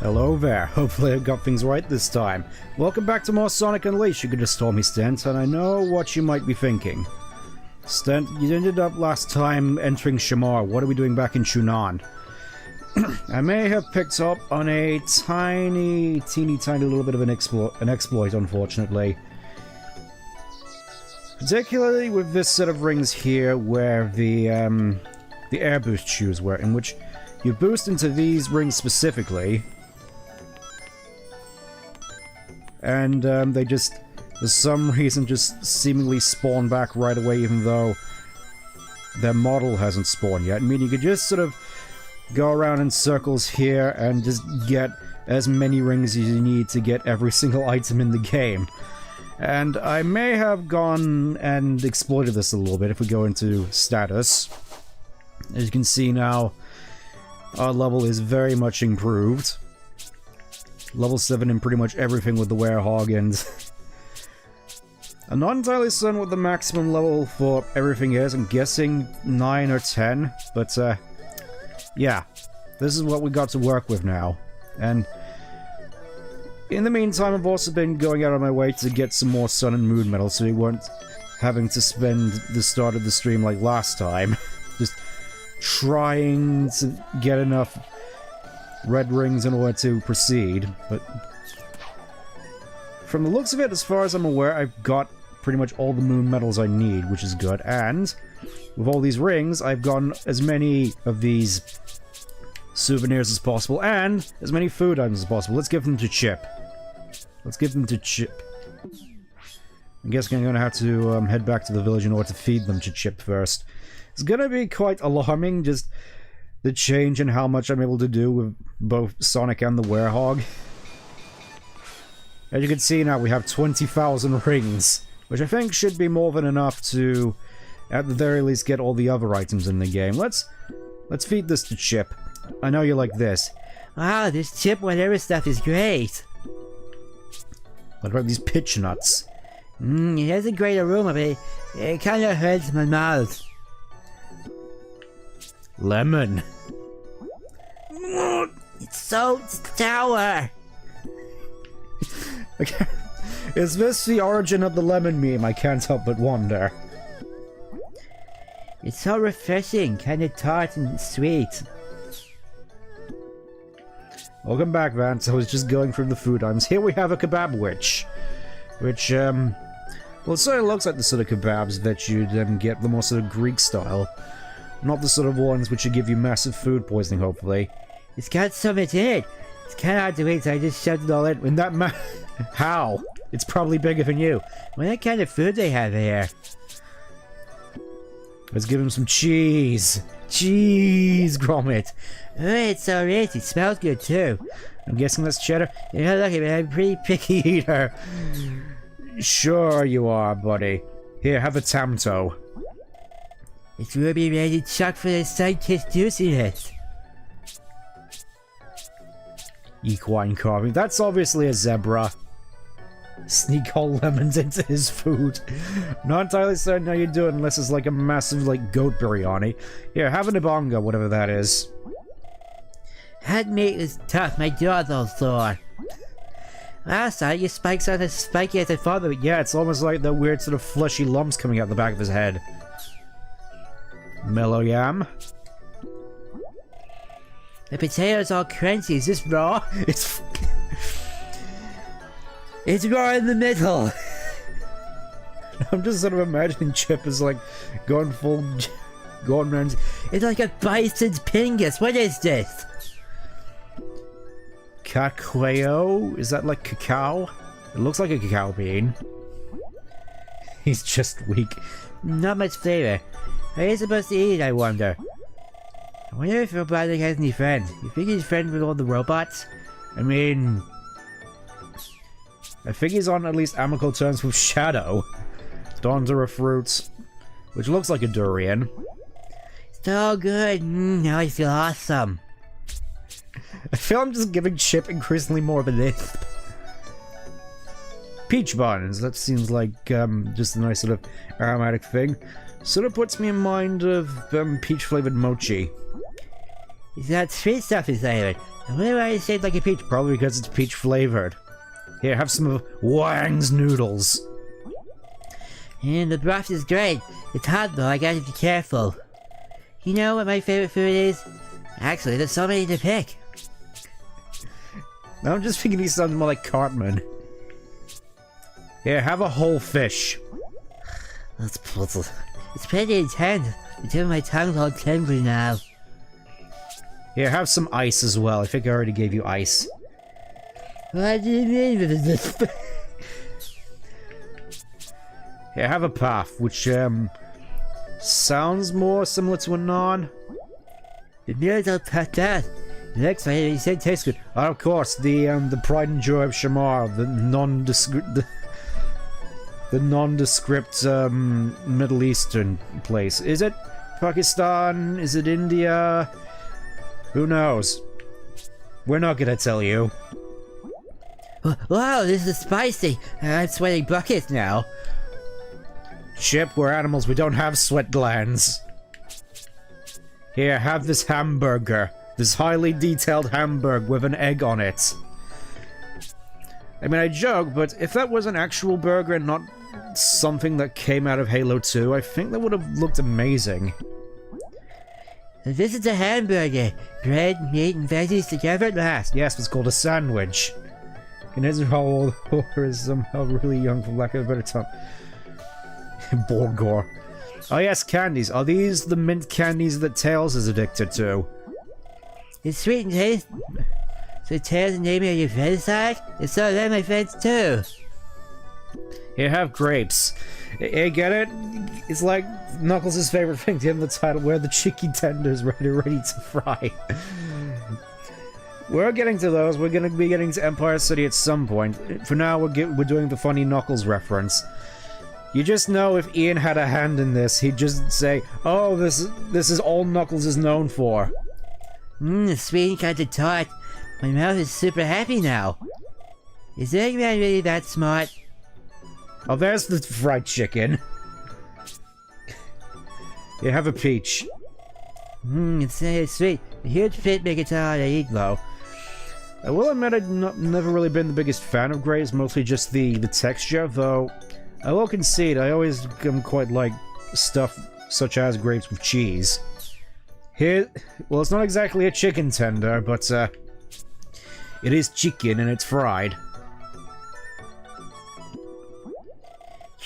Hello there, hopefully I got things right this time. Welcome back to more Sonic Unleashed. You could just told me, Stent, and I know what you might be thinking. Stent, you ended up last time entering Shamar. What are we doing back in Shunan? I may have picked up on a teeny little bit of an exploit, unfortunately. Particularly with this set of rings here, where the air boost shoes were, in which you boost into these rings specifically, and they just, for some reason, just seemingly spawn back right away, even though their model hasn't spawned yet. I mean, you could just sort of go around in circles here and just get as many rings as you need to get every single item in the game. And I may have gone and exploited this a little bit if we go into status. As you can see now, our level is very much improved. Level 7 in pretty much everything with the Hedgehog, and I'm not entirely certain what the maximum level for everything is. I'm guessing 9 or 10, but yeah, this is what we got to work with now. And in the meantime, I've also been going out of my way to get some more Sun and Moon medals, so we weren't having to spend the start of the stream like last time. Just trying to get enough red rings in order to proceed, but from the looks of it, as far as I'm aware, I've got pretty much all the moon medals I need, which is good, and with all these rings, I've gotten as many of these souvenirs as possible, and as many food items as possible. Let's give them to Chip. Let's give them to Chip. I'm guessing I'm going to have to head back to the village in order to feed them to Chip first. It's going to be quite alarming, just the change in how much I'm able to do with both Sonic and the Hedgehog. As you can see now, we have 20,000 rings, which I think should be more than enough to, at the very least, get all the other items in the game. Let's feed this to Chip. I know you like this. Wow, this chip whatever stuff is great. What about these pitch nuts? It has a great aroma, but it kind of hurts my mouth. Lemon. It's so sour. Okay. Is this the origin of the lemon meme? I can't help but wonder. It's so refreshing, kind of tart and sweet. Welcome back, Vance. I was just going through the food items. Here we have a kebab witch, which, well, it sort of looks like the sort of kebabs that you'd get, the more sort of Greek style. Not the sort of ones which would give you massive food poisoning, hopefully. It's got so much in it. It's kind of hard to eat, so I just shoved it all in. In that How? It's probably bigger than you. What kind of food they have here? Let's give him some cheese. Cheese, Gromit. Oh, it's so rich. It smells good, too. I'm guessing that's cheddar. You know, look at me. I'm a pretty picky eater. Sure you are, buddy. Here, have a Tamto. It's ruby ready chock for the sun-kissed juiciness. Equine carving. That's obviously a zebra. Sneak all lemons into his food. Not entirely certain how you do it unless it's like a massive, like, goat biryani. Here, have an ibanga, whatever that is. That meat is tough. My jaw's all sore. Last night, your spikes aren't as spiky as I thought they would. Yeah, it's almost like the weird sort of fleshy lumps coming out the back of his head. Mellow yam. The potato's all crunchy. Is this raw? It's raw in the middle. I'm just sort of imagining Chip as like going full Gordon Ramsay. It's like a bison's pingus. What is this? Cacao? Is that like cacao? It looks like a cacao bean. He's just weak. Not much flavor. How are you supposed to eat it, I wonder? I wonder if Robotic has any friends. You think he's friends with all the robots? I mean, I think he's on at least amicable terms with Shadow. Dondora fruits, which looks like a durian. So good. Now I feel awesome. I feel I'm just giving Chip increasingly more of a lisp. Peach buns. That seems like just a nice sort of aromatic thing. Sort of puts me in mind of peach-flavored mochi. It's got sweet stuff inside of it. I wonder why it's shaped like a peach. Probably because it's peach flavored. Here, have some of Wang's noodles. And the broth is great. It's hot though, I gotta be careful. You know what my favorite food is? Actually, there's so many to pick. Now I'm just thinking he sounds more like Cartman. Here, have a whole fish. It's pretty intense. The tip of my tongue's all tingly now. Here, have some ice as well. I think I already gave you ice. What do you mean with this? Here, have a puff, which, sounds more similar to a naan. The meal's all puffed out. It looks like you said it tastes good. Oh, of course, the pride and joy of Shamar, the nondescript, Middle Eastern place. Is it Pakistan? Is it India? Who knows? We're not gonna tell you. Wow, this is spicy. I'm sweating buckets now. Chip, we're animals, we don't have sweat glands. Here, have this hamburger. This highly detailed hamburger with an egg on it. I mean, I joke, but if that was an actual burger and not something that came out of Halo 2, I think that would have looked amazing. This is a hamburger. Bread, meat, and veggies together at last. Yes, it's called a sandwich. And Israel is somehow really young, for lack of a better term. Borgor. Oh yes, candies. Are these the mint candies that Tails is addicted to? It's sweet and tasty. So Tails and Amy are your friends, side? If so, they're my friends too. Here, have grapes. Hey, get it? It's like Knuckles' favorite thing to him, the title, where the chicken tenders ready to fry. We're getting to those. We're gonna be getting to Empire City at some point. For now, we're doing the funny Knuckles reference. You just know if Ian had a hand in this, he'd just say, "Oh, this is all Knuckles is known for." Mmm, sweet and kind of tart. My mouth is super happy now. Is Eggman really that smart? Oh, there's the fried chicken. You have a peach. Mmm, it's so sweet. A huge fit make it hard to eat though. I will admit I've never really been the biggest fan of grapes, mostly just the texture, though I will concede I always quite like stuff such as grapes with cheese. Here, well, it's not exactly a chicken tender, but it is chicken and it's fried.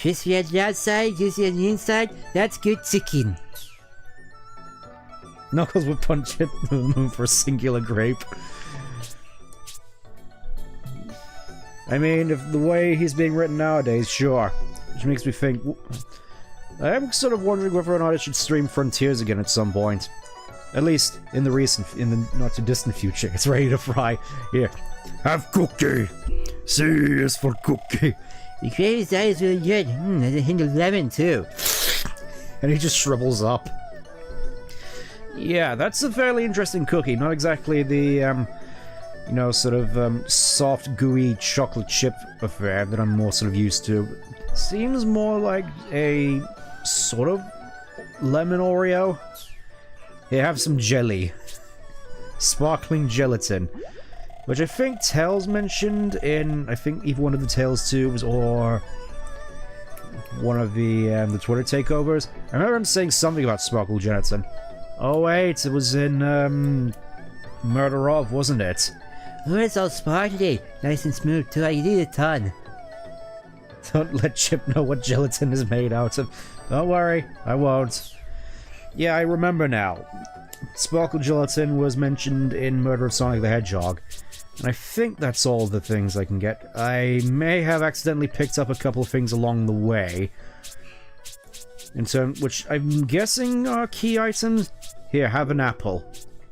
Crispy on the outside, juicy on the inside, that's good chicken. Knuckles would punch it to the moon for a singular grape. I mean, if the way he's being written nowadays, sure. Which makes me think... I'm sort of wondering whether or not I should stream Frontiers again at some point. At least in the not too distant future. It's ready to fry. Here, have cookie. C is for cookie. The gravy side is really good. There's a hint of lemon too. And he just shrivels up. Yeah, that's a fairly interesting cookie. Not exactly the, you know, sort of soft, gooey chocolate chip affair that I'm more sort of used to. Seems more like a sort of lemon Oreo. Here, have some jelly. Sparkling gelatin. Which I think Tails mentioned in, I think either one of the Tails 2s or one of the Twitter takeovers. I remember him saying something about sparkling gelatin. Oh wait, it was in Murder Of, wasn't it? Oh, it's all sparkly, nice and smooth too. I can eat a ton. Don't let Chip know what gelatin is made out of. Don't worry, I won't. Yeah, I remember now. Sparkle gelatin was mentioned in Murder of Sonic the Hedgehog. And I think that's all the things I can get. I may have accidentally picked up a couple of things along the way. Which I'm guessing are key items. Here, have an apple.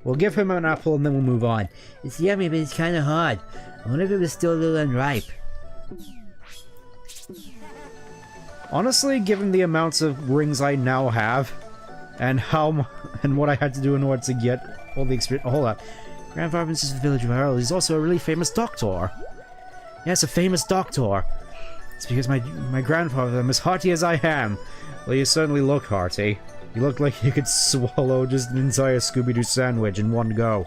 We'll give him an apple and then we'll move on. It's yummy, but it's kind of hard. I wonder if it was still a little unripe. Honestly, given the amounts of rings I now have, and what I had to do in order to get all the experience. Hold up. Grandfather Princess of the Village of Hyrule is also a really famous doctor. Yes, a famous doctor. It's because my grandfather, I'm as hearty as I am. Well, you certainly look hearty. You look like you could swallow just an entire Scooby-Doo sandwich in one go.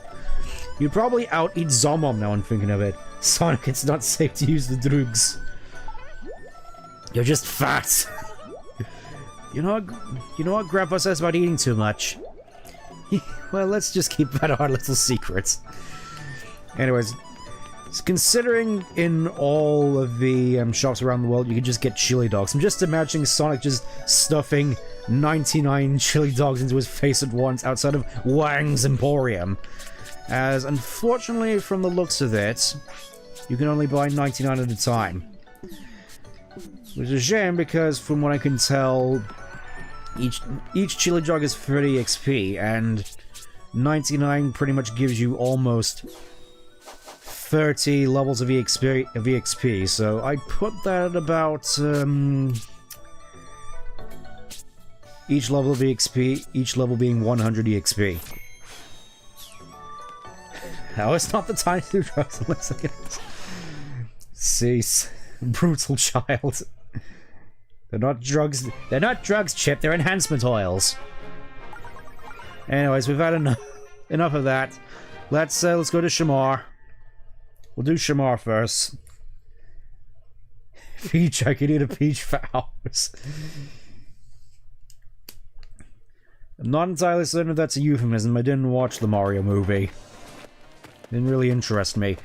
You'd probably out-eat Zomom now I'm thinking of it. Sonic, it's not safe to use the drugs. You're just fat. You know what Grandpa says about eating too much? Well, let's just keep that our little secret. Anyways, considering in all of the shops around the world you could just get chili dogs, I'm just imagining Sonic just stuffing 99 chili dogs into his face at once outside of Wang's Emporium. As, unfortunately, from the looks of it, you can only buy 99 at a time. Which is a shame, because from what I can tell, each chili dog is 30 XP, and 99 pretty much gives you almost 30 levels of EXP, so I'd put that at about, each level of EXP, each level being 100 EXP. Now, it's not the time to do drugs unless I get it. Cease. Brutal child. They're not drugs, Chip, they're enhancement oils. Anyways, we've had enough of that. Let's go to Shamar. We'll do Shamar first. Peach, I could eat a peach for hours. I'm not entirely certain if that's a euphemism. I didn't watch the Mario movie. Didn't really interest me.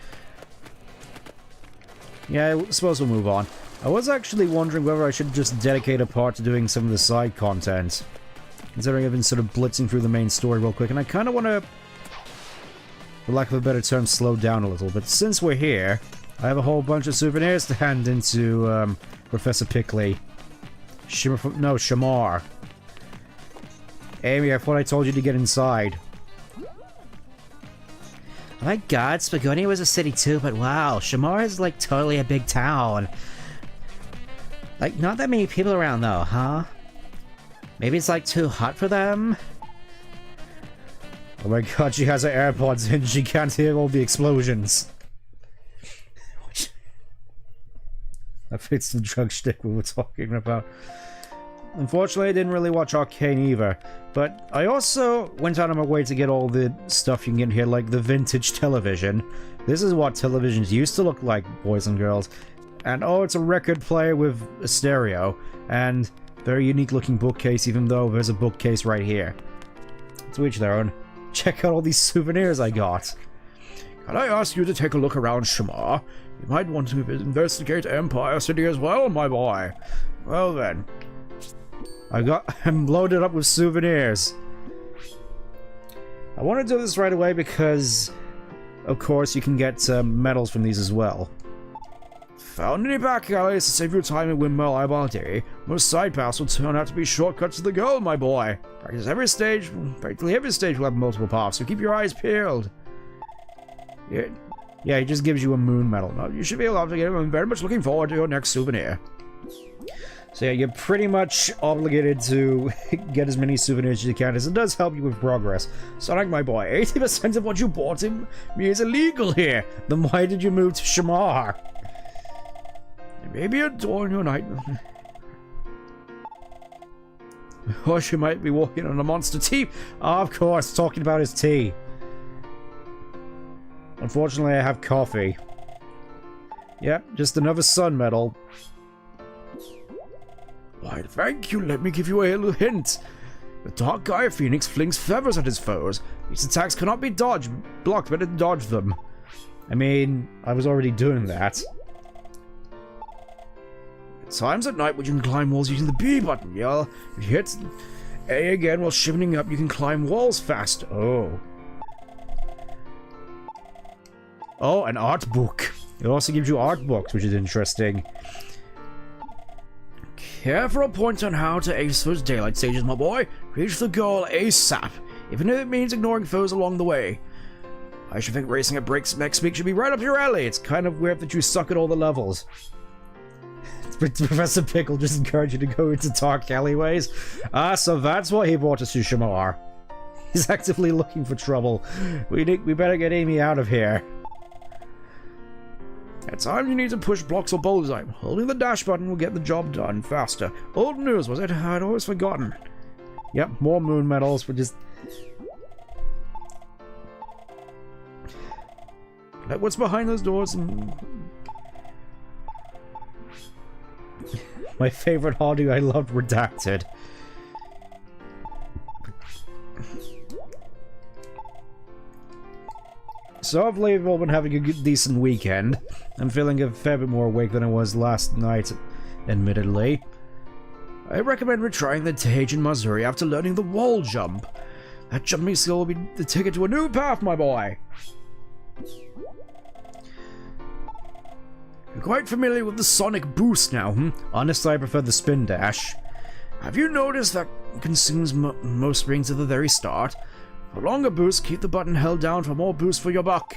Yeah, I suppose we'll move on. I was actually wondering whether I should just dedicate a part to doing some of the side content. Considering I've been sort of blitzing through the main story real quick, and I kind of want to, for lack of a better term, slow down a little. But since we're here, I have a whole bunch of souvenirs to hand into Professor Pickley. Shamar. Amy, I thought I told you to get inside. Oh my god, Spagoni was a city too, but wow, Shamar is like totally a big town. Like, not that many people around though, huh? Maybe it's like too hot for them? Oh my god, she has her AirPods in, she can't hear all the explosions. That fits the drug shtick we were talking about. Unfortunately, I didn't really watch Arcane either, but I also went out of my way to get all the stuff you can get here, like the vintage television. This is what televisions used to look like, boys and girls. And oh, it's a record player with a stereo, and very unique looking bookcase, even though there's a bookcase right here. To each their own. Check out all these souvenirs I got. Can I ask you to take a look around Shamar? You might want to investigate Empire City as well, my boy. Well then. I'm loaded up with souvenirs. I want to do this right away because, of course, you can get medals from these as well. Found any back alleys to save your time in Windmill Eyeball Day? Most side paths will turn out to be shortcuts to the goal, my boy. Practically every stage will have multiple paths, so keep your eyes peeled. Yeah, he just gives you a moon medal. No, you should be able to get it. I'm very much looking forward to your next souvenir. So yeah, you're pretty much obligated to get as many souvenirs as you can, as it does help you with progress. Sonic, my boy, 80% of what you bought me is illegal here. Then why did you move to Shamar? Maybe a door in your night. Or she might be walking on a monster tea. Oh, of course, talking about his tea. Unfortunately, I have coffee. Yep, just another sun medal. Why, thank you. Let me give you a little hint. The Dark Gaia Phoenix flings feathers at his foes. These attacks cannot be blocked, but it dodge them. I mean, I was already doing that. At times at night, when you can climb walls using the B button, yeah. If you hit A again while shifting up, you can climb walls fast. Oh. Oh, an art book. It also gives you art books, which is interesting. Care for a point on how to ace those daylight stages, my boy? Reach the goal ASAP, even if it means ignoring foes along the way. I should think racing at breaks next week should be right up your alley. It's kind of weird that you suck at all the levels. Professor Pickle just encouraged you to go into dark alleyways. So that's why he brought us to Shamar. He's actively looking for trouble. We better get Amy out of here. At times you need to push blocks or bullseye. Holding the dash button will get the job done faster. Old news, was it? I'd always forgotten. Yep, more moon medals. We're just... Like, what's behind those doors? And... My favorite Hardy I loved redacted. So hopefully we've all been having a good, decent weekend. I'm feeling a fair bit more awake than I was last night, admittedly. I recommend retrying the Tage in Missouri after learning the wall jump. That jumping skill will be the ticket to a new path, my boy! You're quite familiar with the Sonic Boost now, hmm? Honestly, I prefer the Spin Dash. Have you noticed that consumes most rings at the very start? For longer boosts, keep the button held down for more boost for your buck.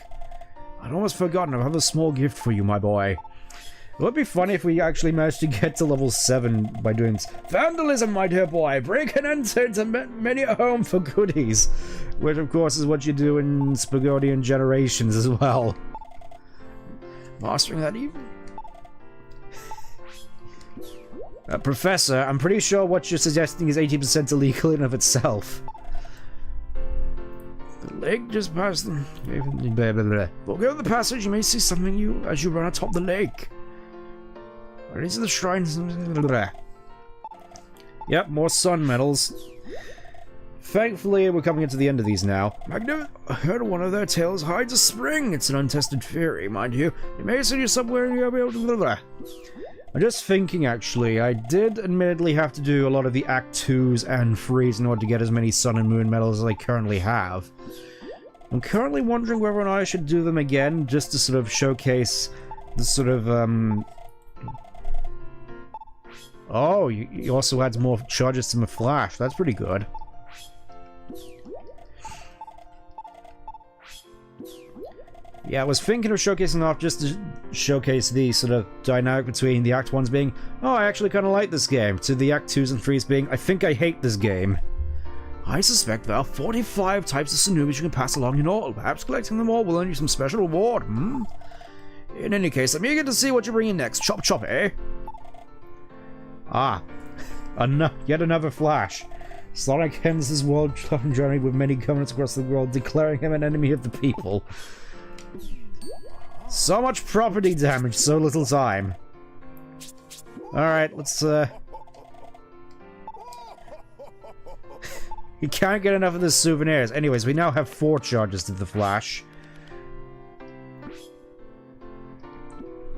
I'd almost forgotten I have a small gift for you, my boy. It would be funny if we actually managed to get to level 7 by doing this. Vandalism, my dear boy! Break and enter into many a home for goodies! Which, of course, is what you do in Spagodian Generations as well. Mastering that even... Professor, I'm pretty sure what you're suggesting is 80% illegal in and of itself. The lake just past them. Blah, blah, blah. Forgo the passage, you may see something as you run atop the lake. These are the shrines. Blah, blah. Yep, more sun medals. Thankfully, we're coming into the end of these now. Magno, I heard one of their tales hides a spring. It's an untested theory, mind you. It may send you somewhere and you'll be able to... Blah, blah. I'm just thinking, actually, I did admittedly have to do a lot of the Act 2s and 3s in order to get as many Sun and Moon medals as I currently have. I'm currently wondering whether or not I should do them again, just to sort of showcase the sort of, Oh, you also adds more charges to my flash. That's pretty good. Yeah, I was thinking of showcasing off just to showcase the sort of dynamic between the Act 1s being, oh, I actually kind of like this game, to the Act 2s and 3s being, I think I hate this game. I suspect there are 45 types of Sunubis you can pass along in all. Perhaps collecting them all will earn you some special reward, hmm? In any case, I'm eager to see what you bring in next. Chop chop, eh? Ah. Yet another flash. Sonic ends his world-traveling journey with many governments across the world, declaring him an enemy of the people. So much property damage, so little time. Alright, let's, You can't get enough of the souvenirs. Anyways, we now have 4 charges to the Flash.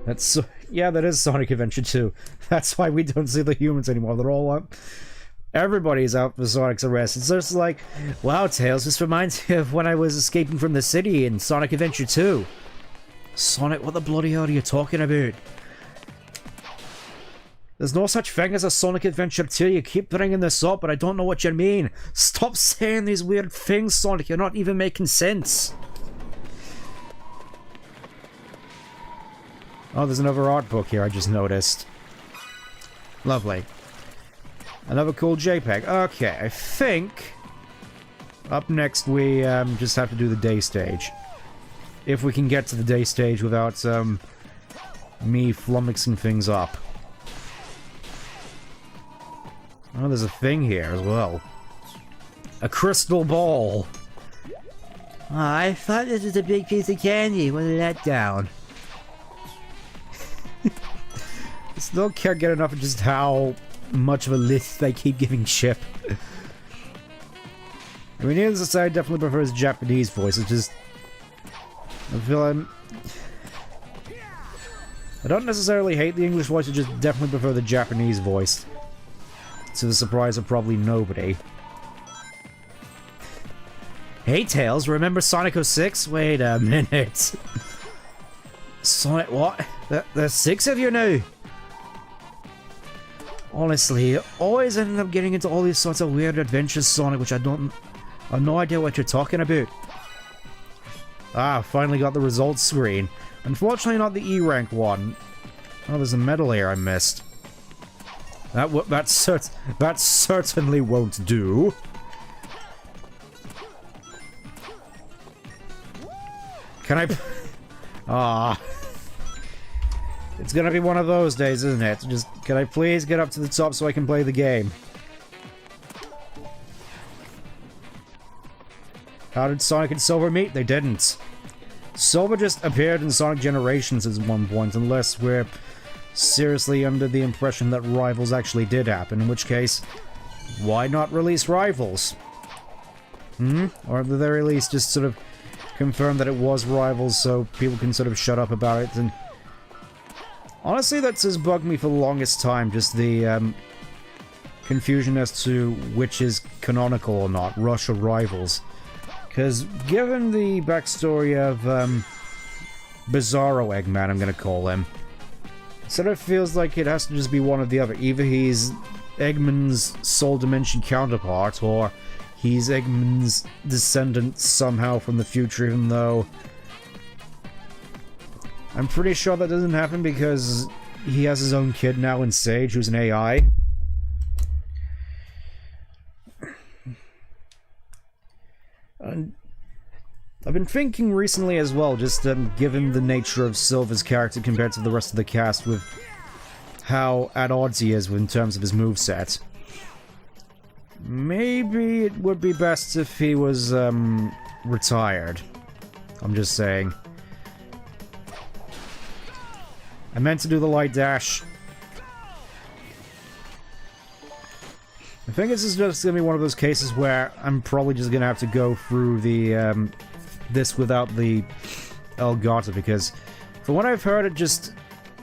That's... Yeah, that is Sonic Adventure 2. That's why we don't see the humans anymore. They're all up. Everybody's out for Sonic's arrest. It's just like, wow, Tails, this reminds me of when I was escaping from the city in Sonic Adventure 2. Sonic, what the bloody hell are you talking about? There's no such thing as a Sonic Adventure 2. You keep bringing this up, but I don't know what you mean. Stop saying these weird things, Sonic. You're not even making sense. Oh, there's another art book here I just noticed. Lovely. Another cool JPEG. Okay, I think... Up next we just have to do the day stage. If we can get to the day stage without me flummoxing things up. Oh, there's a thing here as well. A crystal ball. Oh, I thought this was a big piece of candy. What a letdown. I still can't get enough of just how much of a list they keep giving Chip. I mean, needless to say, I definitely prefer his Japanese voice. It's just... I feel I don't necessarily hate the English voice, I just definitely prefer the Japanese voice. To the surprise of probably nobody. Hey, Tails, remember Sonic 06? Wait a minute. Sonic, what? There's 6 of you now? Honestly, you always end up getting into all these sorts of weird adventures, Sonic, which I have no idea what you're talking about. Ah, finally got the results screen. Unfortunately, not the E rank one. Oh, there's a medal here I missed. That certainly won't do. Can I... Ah. It's gonna be one of those days, isn't it? Just, can I please get up to the top so I can play the game? How did Sonic and Silver meet? They didn't. Silver just appeared in Sonic Generations at one point, unless we're seriously under the impression that Rivals actually did happen, in which case, why not release Rivals? Or at the very least, just sort of confirm that it was Rivals so people can sort of shut up about it. And honestly, that's just bugged me for the longest time, just the confusion as to which is canonical or not, Rush or Rivals. Because given the backstory of Bizarro Eggman, I'm going to call him, it sort of feels like it has to just be one or the other. Either he's Eggman's Soul Dimension counterpart, or he's Eggman's descendant somehow from the future, even though I'm pretty sure that doesn't happen because he has his own kid now in Sage, who's an AI. I've been thinking recently as well, just given the nature of Silver's character compared to the rest of the cast, with how at odds he is in terms of his moveset. Maybe it would be best if he was retired. I'm just saying. I meant to do the light dash. I think this is just going to be one of those cases where I'm probably just going to have to go through the this without the Elgato, because from what I've heard, it just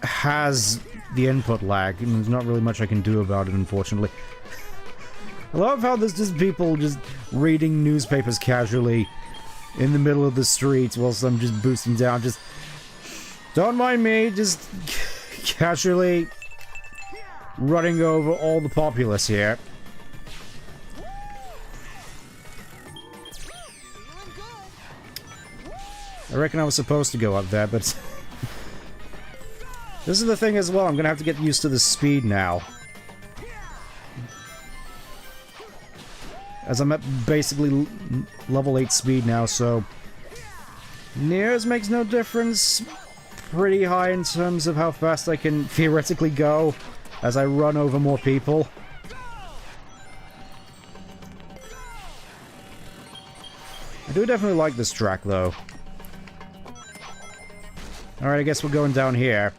has the input lag, and there's not really much I can do about it, unfortunately. I love how there's just people just reading newspapers casually in the middle of the street whilst I'm just boosting down. Just don't mind me, just casually running over all the populace here. I reckon I was supposed to go up there, but this is the thing as well, I'm gonna have to get used to the speed now. As I'm at basically level 8 speed now, so nears makes no difference. Pretty high in terms of how fast I can theoretically go as I run over more people. I do definitely like this track, though. Alright, I guess we're going down here.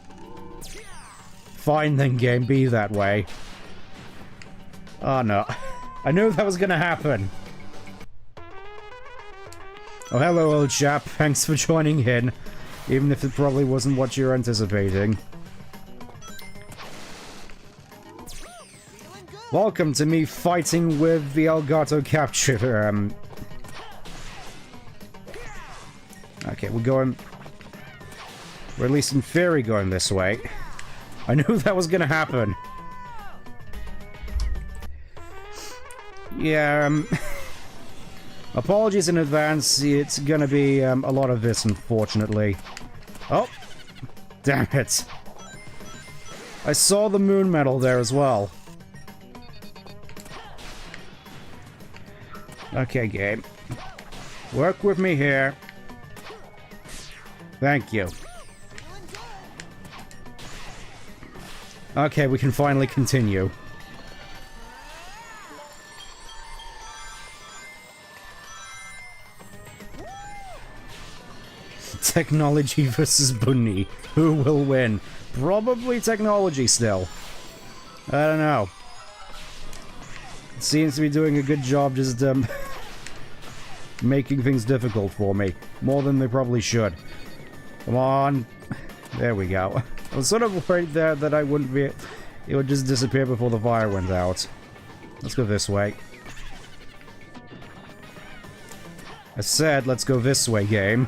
Fine then, game, be that way. Oh, no. I knew that was gonna happen. Oh, hello, old chap. Thanks for joining in. Even if it probably wasn't what you were anticipating. Welcome to me fighting with the Elgato capture. Okay, we're going... We're at least in theory going this way. I knew that was gonna happen. Yeah, apologies in advance. It's gonna be a lot of this, unfortunately. Oh! Damn it. I saw the moon medal there as well. Okay, game. Work with me here. Thank you. Okay, we can finally continue. Technology versus Bunny. Who will win? Probably technology still. I don't know. It seems to be doing a good job just, making things difficult for me. More than they probably should. Come on. There we go. I was sort of worried there that I wouldn't be... It would just disappear before the fire went out. Let's go this way. I said, let's go this way, game.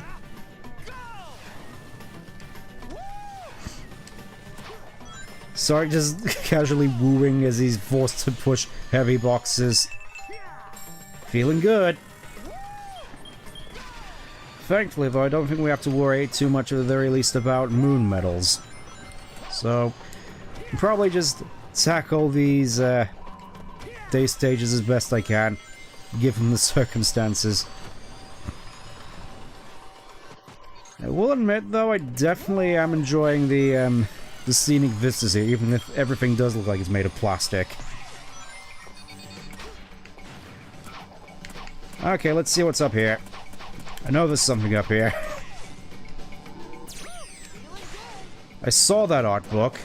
Sorry, just casually wooing as he's forced to push heavy boxes. Feeling good. Thankfully, though, I don't think we have to worry too much at the very least about moon medals. So, probably just tackle these day stages as best I can, given the circumstances. I will admit, though, I definitely am enjoying the scenic vistas here, even if everything does look like it's made of plastic. Okay, let's see what's up here. I know there's something up here. I saw that art book.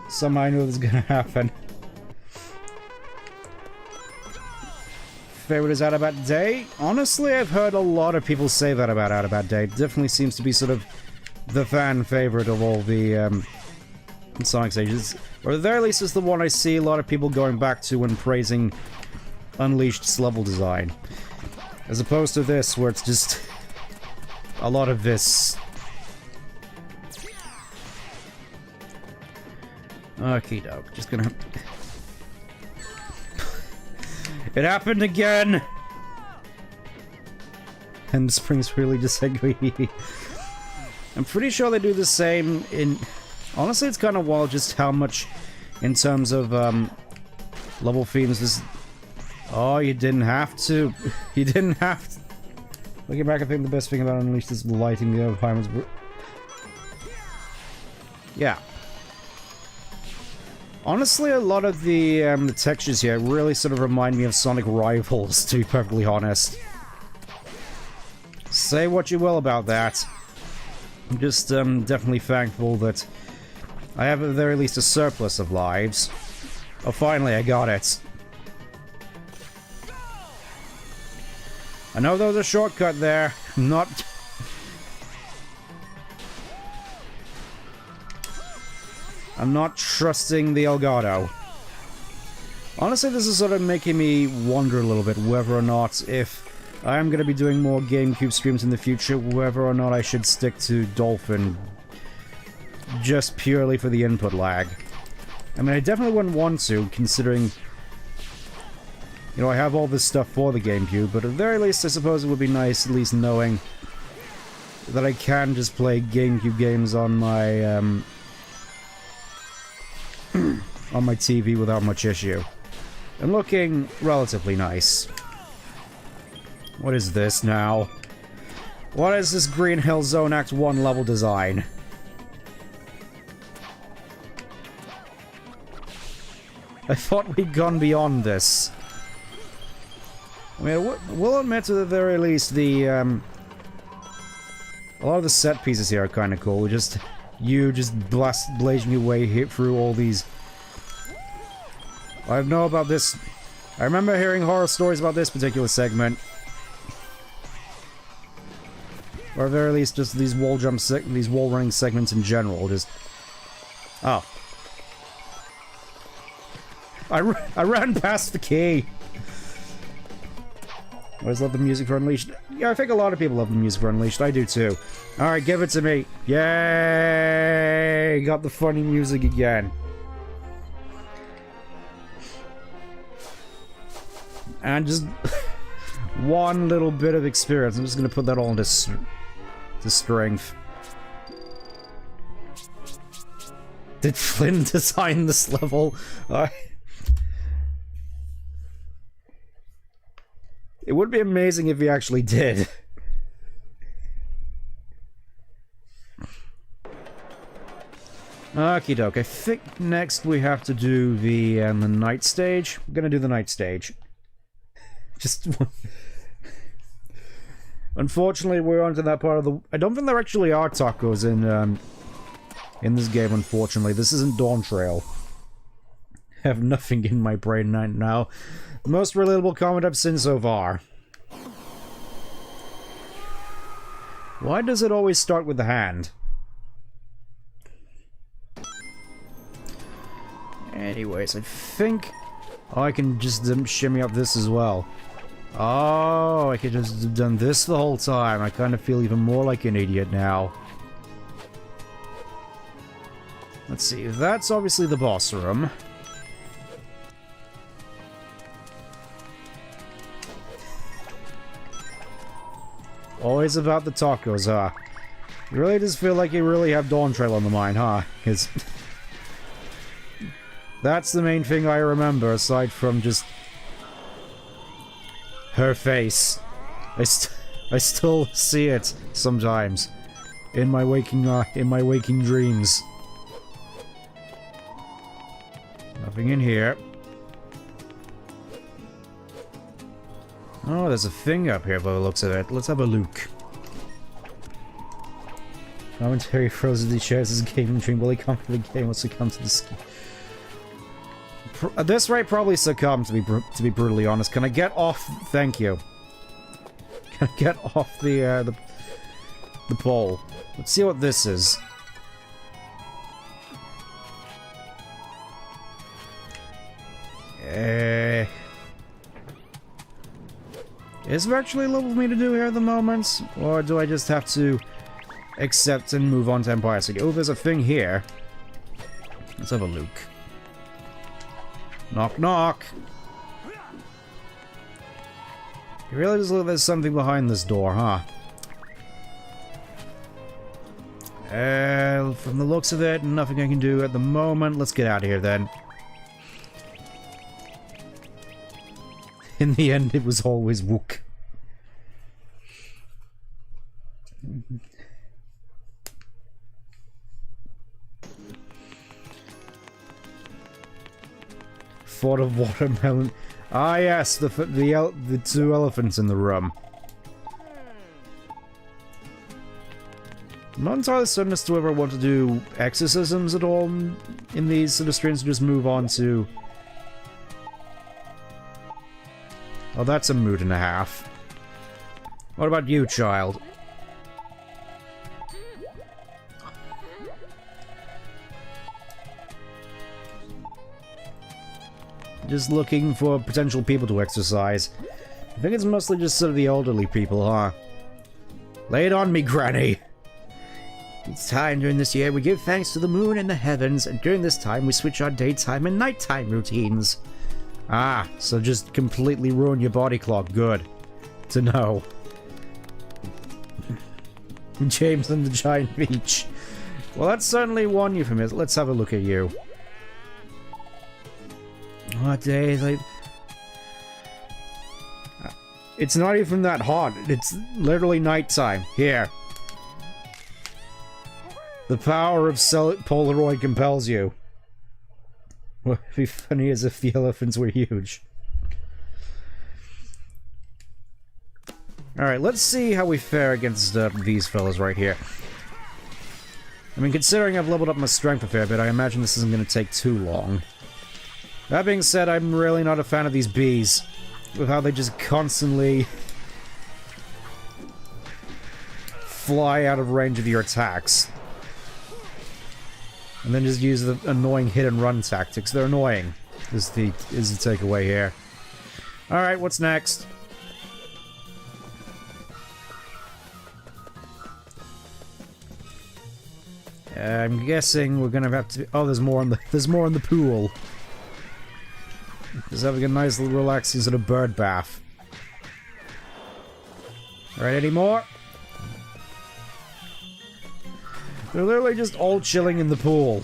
Somehow I knew this was gonna happen. Favorite is Out About Day? Honestly, I've heard a lot of people say that about Out About Day. It definitely seems to be sort of the fan favorite of all the Sonic stages. Or at the very least, it's the one I see a lot of people going back to when praising Unleashed's level design. As opposed to this, where it's just a lot of this. Okie doke, just gonna... It happened again! And Spring's really just like... I'm pretty sure they do the same in... Honestly, it's kind of wild just how much, in terms of, level themes, this... Oh, you didn't have to. You didn't have to. Looking back, I think the best thing about Unleashed is lighting the environments. Yeah. Honestly, a lot of the textures here really sort of remind me of Sonic Rivals, to be perfectly honest. Say what you will about that. I'm just definitely thankful that I have at the very least a surplus of lives. Oh, finally, I got it. I know there was a shortcut there. I'm not trusting the Elgato. Honestly, this is sort of making me wonder a little bit whether or not, if I am going to be doing more GameCube streams in the future, whether or not I should stick to Dolphin just purely for the input lag. I mean, I definitely wouldn't want to, considering... You know, I have all this stuff for the GameCube, but at the very least, I suppose it would be nice at least knowing that I can just play GameCube games on my, on my TV without much issue. And looking relatively nice. What is this now? What is this Green Hill Zone Act 1 level design? I thought we'd gone beyond this. I mean, we'll admit at the very least the, a lot of the set pieces here are kind of cool. Just, you just blazing your way here through all these... I know about this... I remember hearing horror stories about this particular segment. Or at the very least, just these wall running segments in general, just... Oh. I ran past the key! I always love the music for Unleashed. Yeah, I think a lot of people love the music for Unleashed. I do too. Alright, give it to me. Yay! Got the funny music again. And just one little bit of experience. I'm just gonna put that all into strength. Did Flynn design this level? It would be amazing if he actually did. Okie doke. I think next we have to do the night stage. I'm gonna do the night stage. Just... Unfortunately, we're on to that part of the... I don't think there actually are tacos in this game, unfortunately. This isn't Dawn Trail. I have nothing in my brain right now. The most relatable comment I've seen so far. Why does it always start with the hand? Anyways, I think... Oh, I can just shimmy up this as well. Oh, I could just have done this the whole time. I kind of feel even more like an idiot now. Let's see, that's obviously the boss room. Always about the tacos, huh? You really just feel like you really have Dawn Trail on the mind, huh? Because that's the main thing I remember, aside from just her face. I still see it sometimes in my waking dreams. Nothing in here. Oh, there's a thing up here by the looks of it. Let's have a look. Commentary frozen shares his gaming dream. Will he come to the game? What's he come to the ski? At this rate, probably succumb, to be brutally honest. Can I get off? Thank you. Can I get off the pole? Let's see what this is. Is there actually a level for me to do here at the moment? Or do I just have to accept and move on to Empire City? Oh, there's a thing here. Let's have a look. Knock, knock. It really does look like there's something behind this door, huh? From the looks of it, nothing I can do at the moment. Let's get out of here then. In the end, it was always Wook. Fort of watermelon. Ah, yes, the two elephants in the room. I'm not entirely certain as to whether I want to do exorcisms at all in these sort of streams, just move on to... Oh, that's a mood and a half. What about you, child? Just looking for potential people to exercise. I think it's mostly just sort of the elderly people, huh? Lay it on me, Granny! Each time during this year, we give thanks to the moon and the heavens, and during this time, we switch our daytime and nighttime routines. Ah, so just completely ruin your body clock. Good to know. James and the Giant Beach. Well, that's certainly one euphemism. Let's have a look at you. What day is like... It's not even that hot. It's literally nighttime. Here. The power of Polaroid compels you. Well, it'd be funny as if the elephants were huge. Alright, let's see how we fare against these fellas right here. I mean, considering I've leveled up my strength a fair bit, I imagine this isn't going to take too long. That being said, I'm really not a fan of these bees. With how they just constantly fly out of range of your attacks. And then just use the annoying hit and run tactics. They're annoying, is the takeaway here. Alright, what's next? I'm guessing we're gonna have to... Oh, there's more in the pool. Just having a nice little relaxing sort of bird bath. Alright, any more? They're literally just all chilling in the pool.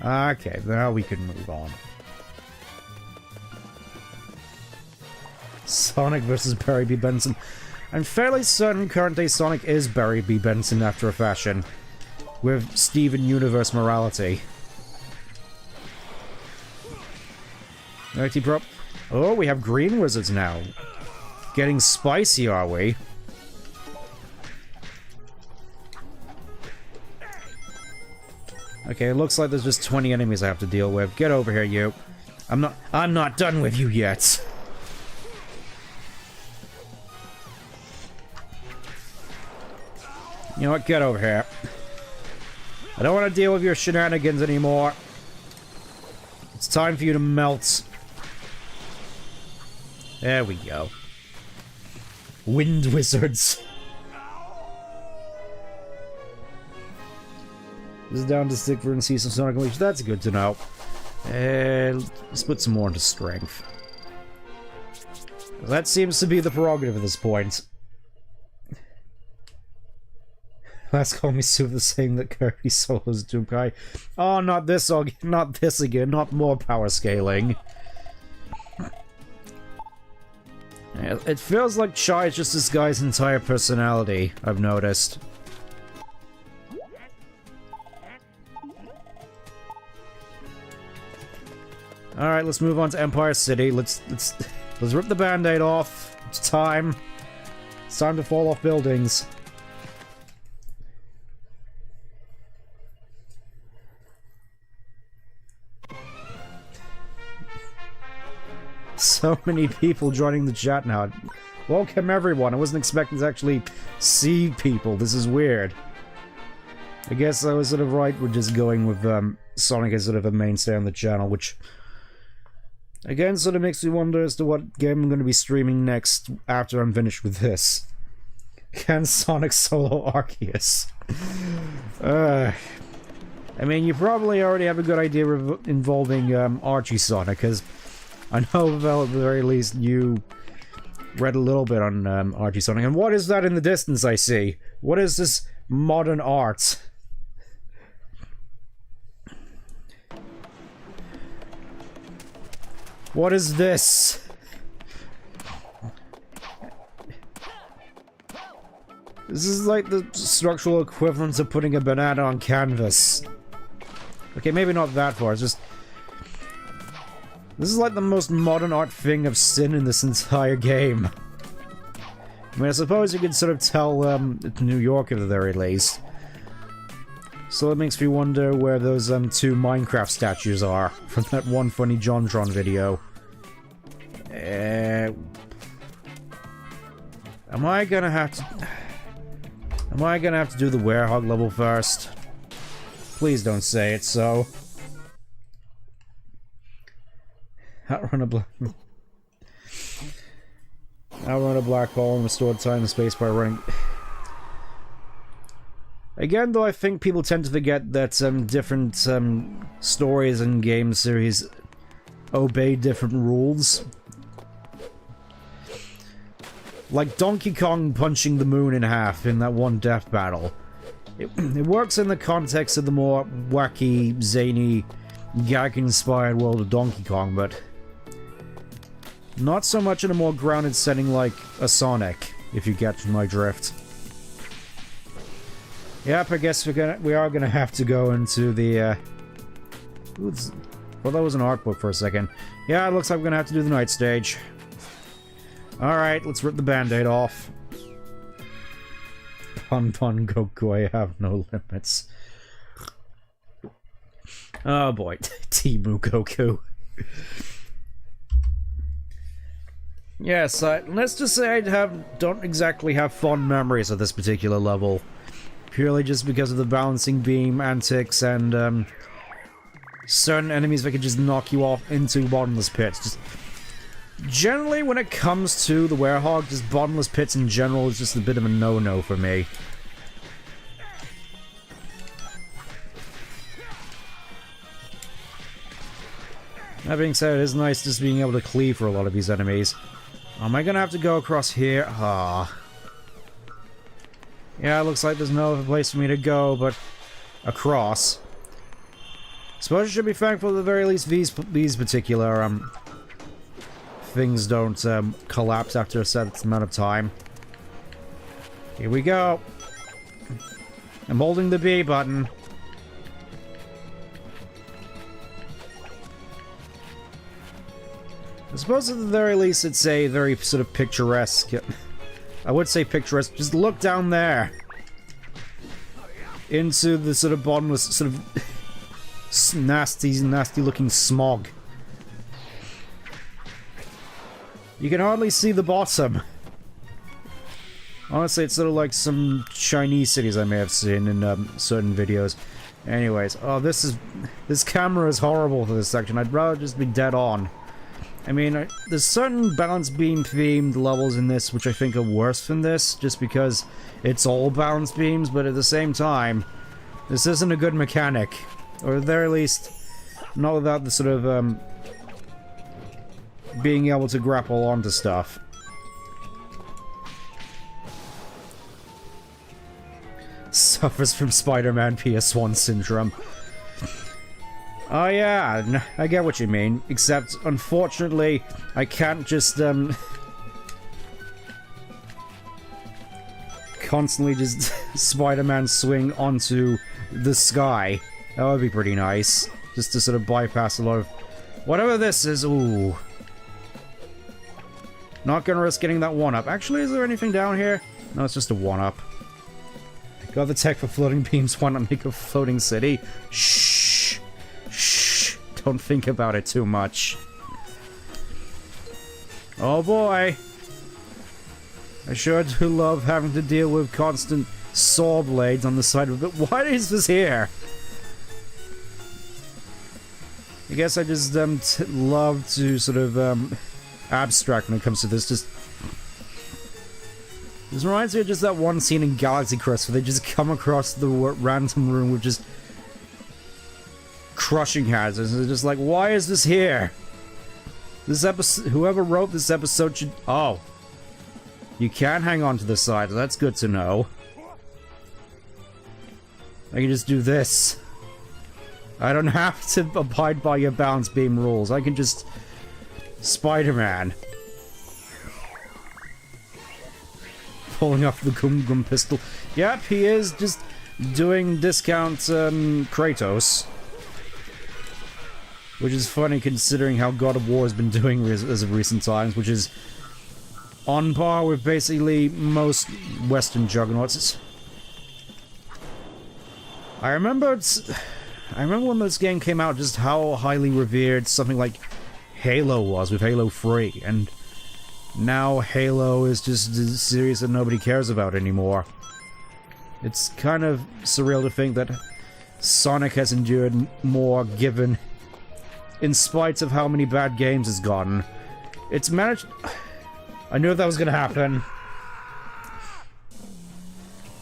Okay, now we can move on. Sonic versus Barry B. Benson. I'm fairly certain current day Sonic is Barry B. Benson after a fashion. With Steven Universe morality. Prop. Oh, we have green wizards now. Getting spicy, are we? Okay, it looks like there's just 20 enemies I have to deal with. Get over here, you. I'm not done with you yet. You know what? Get over here. I don't want to deal with your shenanigans anymore. It's time for you to melt. There we go. Wind wizards. This is down to stick for and see some Sonic Unleashed. That's good to know. Let's put some more into strength. That seems to be the prerogative at this point. Last call me Super saying that Kirby solos Doomkai. Oh, not this again, not more power scaling. It feels like Chai is just this guy's entire personality, I've noticed. Alright, let's move on to Empire City. Let's rip the band-aid off. It's time. It's time to fall off buildings. So many people joining the chat now. Welcome everyone. I wasn't expecting to actually see people. This is weird. I guess I was sort of right with just going with Sonic as sort of a mainstay on the channel, which again sort of makes me wonder as to what game I'm going to be streaming next after I'm finished with this. Can Sonic solo Arceus? I mean, you probably already have a good idea involving Archie Sonic, because I know, well, at the very least, you read a little bit on Archie Sonic. And what is that in the distance I see? What is this modern art? What is this? This is like the structural equivalent of putting a banana on canvas. Okay, maybe not that far, it's just... This is like the most modern art thing I've seen in this entire game. I mean, I suppose you could sort of tell it's New York at the very least. So it makes me wonder where those two Minecraft statues are from that one funny JonTron video. Am I gonna have to do the Werehog level first? Please don't say it so. Outrun a black hole and restore time and space by running. Again, though, I think people tend to forget that different stories and game series obey different rules. Like Donkey Kong punching the moon in half in that one death battle. It works in the context of the more wacky, zany, gag-inspired world of Donkey Kong, but not so much in a more grounded setting like a Sonic, if you get my drift. Yep, I guess we are gonna have to go into the well, that was an art book for a second. Yeah, it looks like we're gonna have to do the night stage. Alright, let's rip the band-aid off. Pun pun Goku, I have no limits. Oh boy, Timu Goku. Yes, let's just say I don't exactly have fond memories of this particular level. Purely just because of the balancing beam antics and certain enemies that could just knock you off into bottomless pits. Just generally, when it comes to the Werehog, just bottomless pits in general is just a bit of a no-no for me. That being said, it is nice just being able to cleave for a lot of these enemies. Am I gonna have to go across here? Ah. Yeah, it looks like there's no other place for me to go but across. Suppose I should be thankful at the very least these particular things don't collapse after a set amount of time. Here we go. I'm holding the B button. I suppose at the very least it's a very sort of picturesque... I would say picturesque, just look down there! Into the sort of bottomless, sort of nasty looking smog. You can hardly see the bottom. Honestly, it's sort of like some Chinese cities I may have seen in certain videos. Anyways, oh, this camera is horrible for this section. I'd rather just be dead on. I mean, there's certain balance beam themed levels in this which I think are worse than this, just because it's all balance beams, but at the same time, this isn't a good mechanic. Or at the very least, not without the sort of, being able to grapple onto stuff. Suffers from Spider-Man PS1 syndrome. Oh yeah, I get what you mean, except, unfortunately, I can't just, constantly just Spider-Man swing onto the sky. That would be pretty nice, just to sort of bypass a lot of Whatever this is, ooh. Not gonna risk getting that 1-up. Actually, is there anything down here? No, it's just a 1-up. Got the tech for floating beams, why not make a floating city? Shh. Shh. Don't think about it too much. Oh boy. I sure do love having to deal with constant saw blades on the side of it. Why is this here? I guess I just love to sort of abstract when it comes to this. This reminds me of just that one scene in Galaxy Quest where they just come across the random room with just crushing hazards. They're just like, why is this here? This episode, whoever wrote this episode should... Oh. You can hang on to the side. That's good to know. I can just do this. I don't have to abide by your bounce beam rules. I can just... Spider-Man. Pulling off the Gum Gum pistol. Yep, he is just doing discount Kratos. Which is funny considering how God of War has been doing as of recent times, which is on par with basically most Western juggernauts. I remember when this game came out just how highly revered something like Halo was with Halo 3, and now Halo is just a series that nobody cares about anymore. It's kind of surreal to think that Sonic has endured more given, in spite of how many bad games it's gotten. It's managed... I knew that was gonna happen.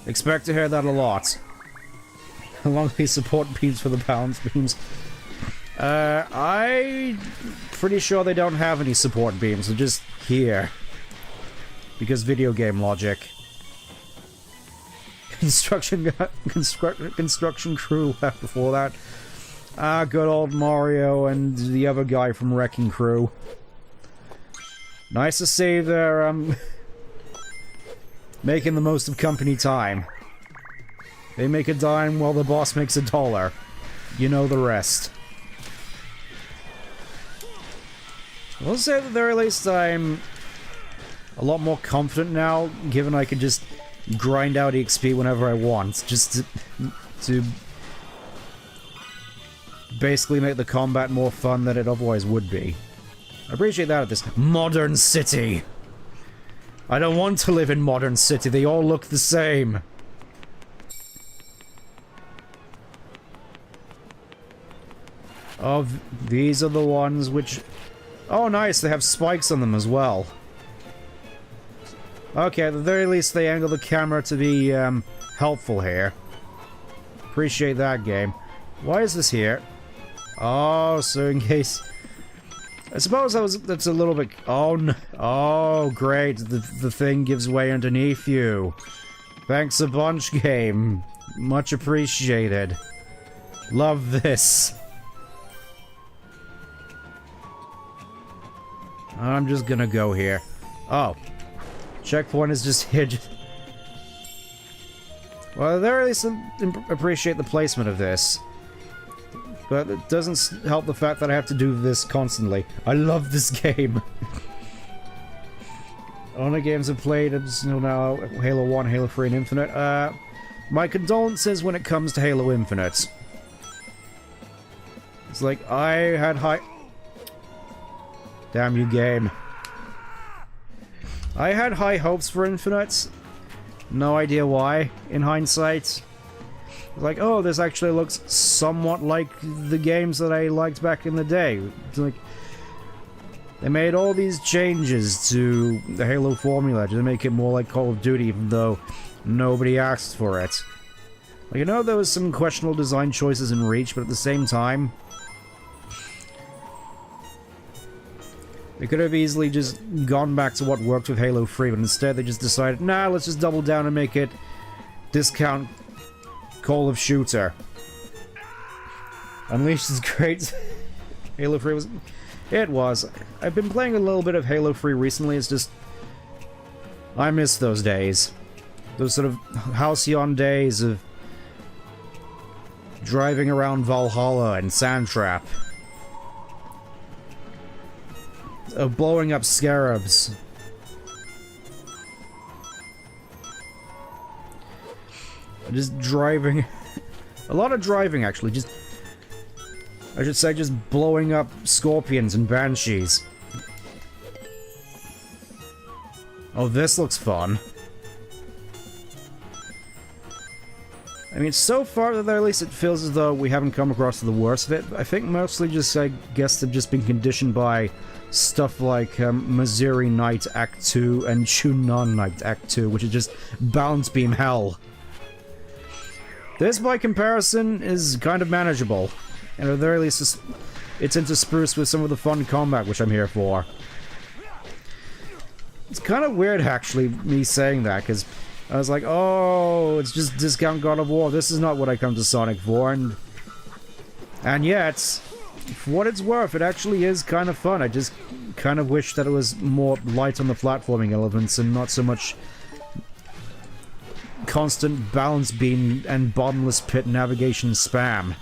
Expect to hear that a lot. Along with these support beams for the balance beams. I'm pretty sure they don't have any support beams, they're just here. Because video game logic. Construction crew left before that. Ah, good old Mario and the other guy from Wrecking Crew. Nice to see they're, making the most of company time. They make a dime while the boss makes $1. You know the rest. I'll say at the very least I'm a lot more confident now, given I can just grind out XP whenever I want, just to basically make the combat more fun than it otherwise would be. I appreciate that at this modern city. I don't want to live in modern city, they all look the same. Oh, these are the ones which... Oh, nice, they have spikes on them as well. Okay, at the very least they angle the camera to be, helpful here. Appreciate that, game. Why is this here? Oh, so in case... I suppose that's a little bit... Oh, no. Oh, great, the thing gives way underneath you. Thanks a bunch, game. Much appreciated. Love this. I'm just gonna go here. Oh. Checkpoint is just here. Well, there at least appreciate the placement of this. But it doesn't help the fact that I have to do this constantly. I love this game. Only games I've played until now, Halo 1, Halo 3, and Infinite. My condolences when it comes to Halo Infinite. It's like, I had high... Damn you, game. I had high hopes for Infinite. No idea why, in hindsight. Like, oh, this actually looks somewhat like the games that I liked back in the day. It's like, they made all these changes to the Halo formula to make it more like Call of Duty, even though nobody asked for it. Like, you know, there was some questionable design choices in Reach, but at the same time, they could have easily just gone back to what worked with Halo 3, but instead they just decided, nah, let's just double down and make it discount Call of Shooter. Unleashed is great. Halo 3 was... It was. I've been playing a little bit of Halo 3 recently, it's just... I miss those days. Those sort of halcyon days of driving around Valhalla and Sandtrap. of blowing up scarabs. Just driving. A lot of driving, actually. Just, I should say, just blowing up scorpions and banshees. Oh, this looks fun. I mean, so far, at the very least, it feels as though we haven't come across the worst of it. I think mostly just, I guess, they've just been conditioned by stuff like Missouri Night Act 2 and Chunan Night Act 2, which is just balance beam hell. This, by comparison, is kind of manageable. And at the very least, it's interspersed with some of the fun combat, which I'm here for. It's kind of weird, actually, me saying that, because I was like, oh, it's just discount God of War. This is not what I come to Sonic for, and yet, for what it's worth, it actually is kind of fun. I just kind of wish that it was more light on the platforming elements and not so much constant balance beam and bottomless pit navigation spam.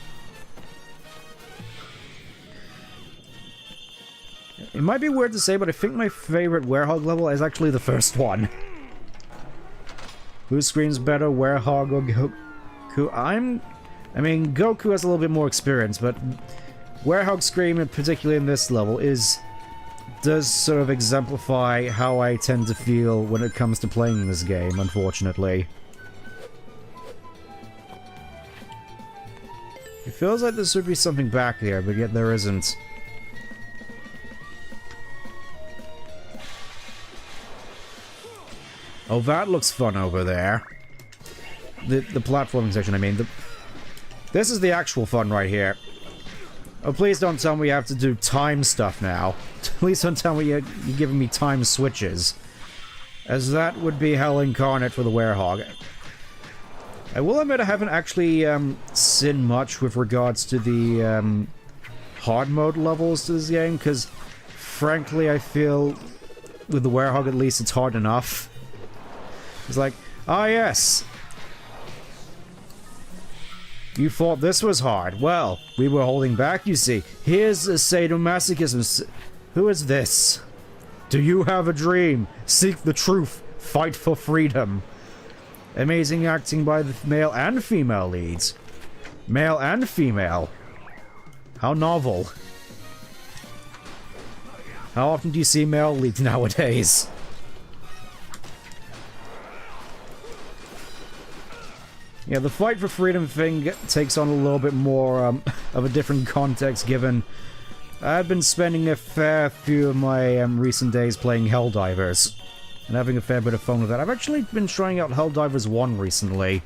It might be weird to say, but I think my favorite Werehog level is actually the first one. Who screams better, Werehog or Goku? I mean, Goku has a little bit more experience, but Werehog Scream, particularly in this level, does sort of exemplify how I tend to feel when it comes to playing this game, unfortunately. It feels like there should be something back there, but yet there isn't. Oh, that looks fun over there. The platforming section, I mean. This is the actual fun right here. Oh, please don't tell me you have to do time stuff now. Please don't tell me you're giving me time switches. As that would be hell incarnate for the Werehog. I will admit I haven't actually seen much with regards to the hard mode levels to this game, because frankly I feel with the Werehog at least it's hard enough. It's like, ah yes, you thought this was hard. Well, we were holding back, you see. Here's a sadomasochism. Who is this? Do you have a dream? Seek the truth. Fight for freedom. Amazing acting by the male and female leads. Male and female. How novel. How often do you see male leads nowadays? Yeah, the fight for freedom thing takes on a little bit more of a different context, given I've been spending a fair few of my recent days playing Helldivers, and having a fair bit of fun with that. I've actually been trying out Helldivers 1 recently.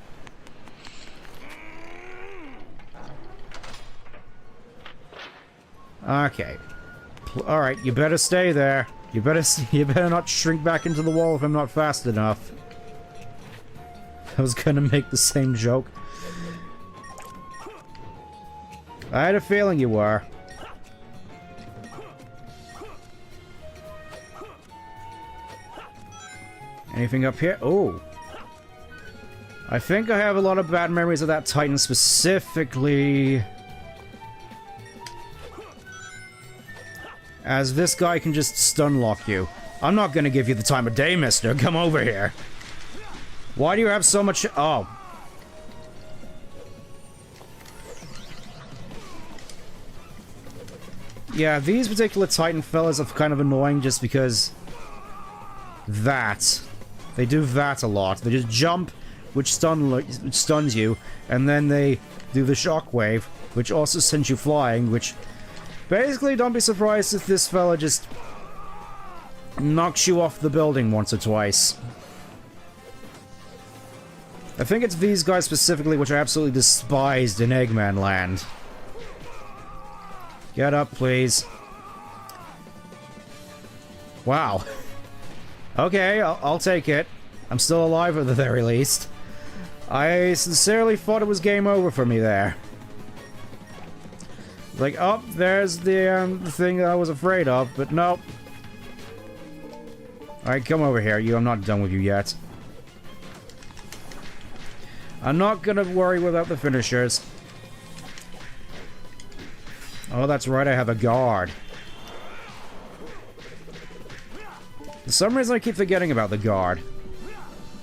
Okay. Alright, you better stay there. You better not shrink back into the wall if I'm not fast enough. I was gonna make the same joke. I had a feeling you were. Anything up here? Oh. I think I have a lot of bad memories of that Titan, specifically as this guy can just stun lock you. I'm not gonna give you the time of day, mister. Come over here. Why do you have so much... Oh. Yeah, these particular Titan fellas are kind of annoying just because... that. They do that a lot. They just jump, which stuns you, and then they do the shockwave, which also sends you flying, which... Basically, don't be surprised if this fella just... knocks you off the building once or twice. I think it's these guys specifically which I absolutely despised in Eggman Land. Get up, please. Wow. Okay, I'll take it. I'm still alive at the very least. I sincerely thought it was game over for me there. Like, oh, there's the thing that I was afraid of, but nope. Alright, come over here. I'm not done with you yet. I'm not gonna worry about the finishers. Oh, that's right, I have a guard. For some reason I keep forgetting about the guard.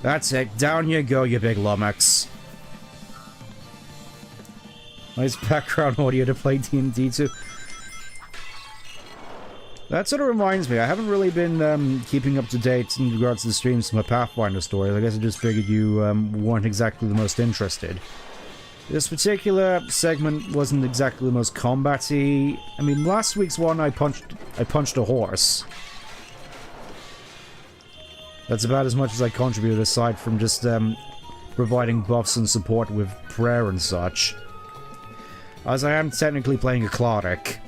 That's it. Down you go, you big lummox. Nice background audio to play D&D to. That sort of reminds me, I haven't really been keeping up to date in regards to the streams from my Pathfinder stories. I guess I just figured you weren't exactly the most interested. This particular segment wasn't exactly the most combat-y. I mean, last week's one I punched a horse. That's about as much as I contributed aside from just providing buffs and support with prayer and such. As I am technically playing a cleric.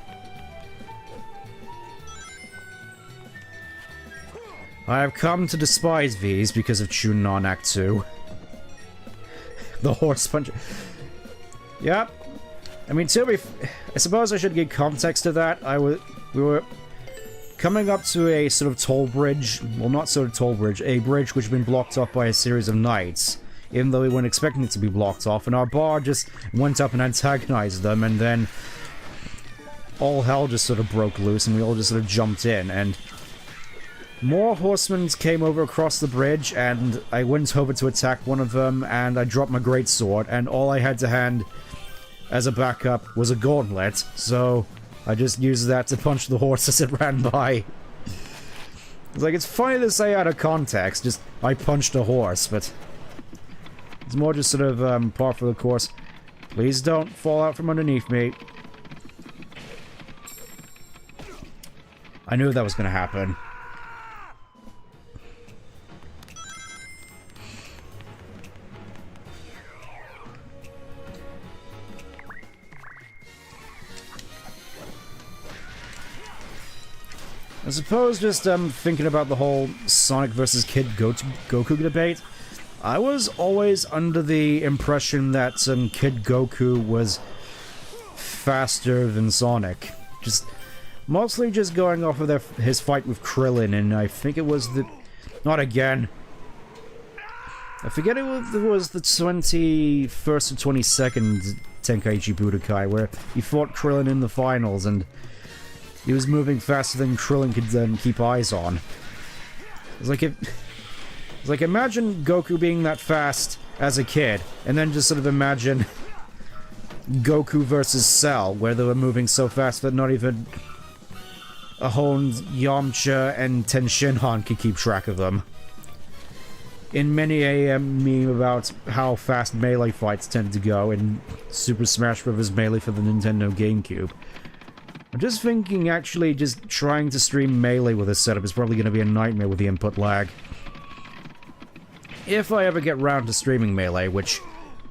I have come to despise these because of Chunon Act 2. The horse punch. Yep. I mean, I suppose I should give context to that. We were coming up to a sort of toll bridge. Well, not sort of toll bridge. A bridge which had been blocked off by a series of knights. Even though we weren't expecting it to be blocked off. And our bar just went up and antagonized them. And then all hell just sort of broke loose. And we all just sort of jumped in. And more horsemen came over across the bridge. And I went over to attack one of them. And I dropped my greatsword. And all I had to hand as a backup was a gauntlet. So I just used that to punch the horse as it ran by. It's like, it's funny to say out of context, just, I punched a horse, but it's more just sort of, par for the course. Please don't fall out from underneath me. I knew that was gonna happen. I suppose just thinking about the whole Sonic versus Kid Goku debate, I was always under the impression that Kid Goku was faster than Sonic. Mostly just going off of his fight with Krillin, and I think it was the... Not again. I forget it was the 21st or 22nd Tenkaichi Budokai, where he fought Krillin in the finals, and he was moving faster than Krillin could keep eyes on. It's like imagine Goku being that fast as a kid, and then just sort of imagine Goku versus Cell, where they were moving so fast that not even Ahon, Yamcha, and Tenshinhan could keep track of them. In many a meme about how fast melee fights tend to go in Super Smash Bros. Melee for the Nintendo GameCube. I'm just thinking, actually, just trying to stream Melee with this setup is probably going to be a nightmare with the input lag. If I ever get round to streaming Melee, which,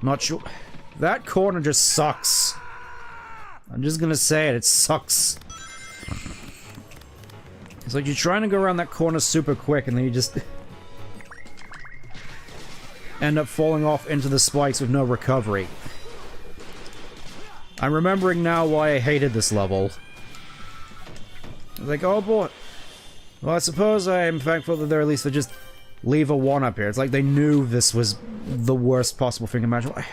I'm not sure... That corner just sucks. I'm just gonna say it, it sucks. It's like you're trying to go around that corner super quick, and then you just... end up falling off into the spikes with no recovery. I'm remembering now why I hated this level. Like, oh boy. Well, I suppose I am thankful that they're at least to just leave a 1 up here. It's like they knew this was the worst possible thing imaginable.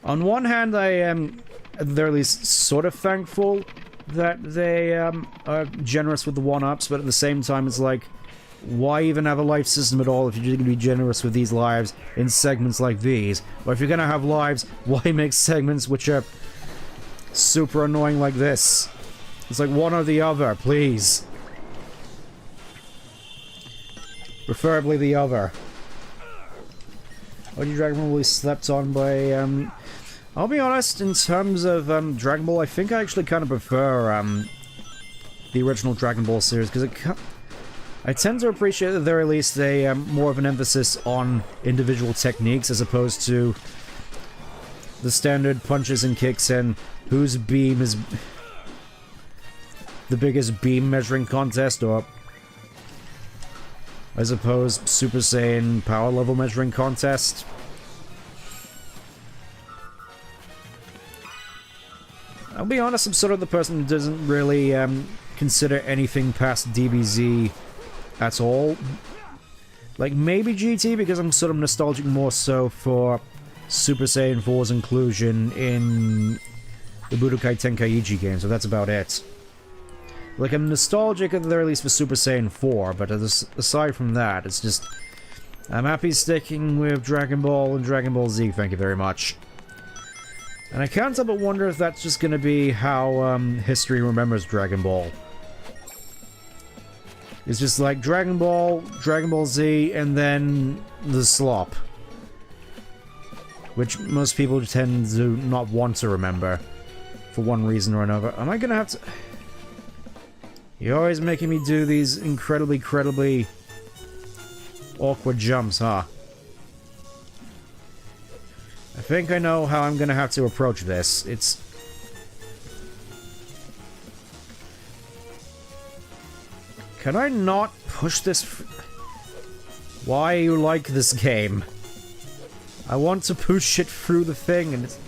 On one hand, I am they're at least sort of thankful that they are generous with the 1-ups, but at the same time, it's like, why even have a life system at all if you're just going to be generous with these lives in segments like these? Or if you're going to have lives, why make segments which are super annoying like this? It's like one or the other, please. Preferably the other. OG Dragon Ball really slept on by, I'll be honest, in terms of Dragon Ball, I think I actually kind of prefer the original Dragon Ball series, because I tend to appreciate that there at least a more of an emphasis on individual techniques as opposed to the standard punches and kicks and whose beam is the biggest beam measuring contest, or I suppose Super Saiyan power level measuring contest. I'll be honest, I'm sort of the person who doesn't really consider anything past DBZ at all. Like, maybe GT, because I'm sort of nostalgic more so for Super Saiyan 4's inclusion in the Budokai Tenkaichi game, so that's about it. Like, I'm nostalgic at the very least for Super Saiyan 4, but aside from that, it's just... I'm happy sticking with Dragon Ball and Dragon Ball Z, thank you very much. And I can't help but wonder if that's just gonna be how, history remembers Dragon Ball. It's just like Dragon Ball Z, and then the slop. Which most people tend to not want to remember. For one reason or another. Am I gonna have to... You're always making me do these incredibly awkward jumps, huh? I think I know how I'm gonna have to approach this. It's... Can I not push this... Why you like this game? I want to push it through the thing and it's...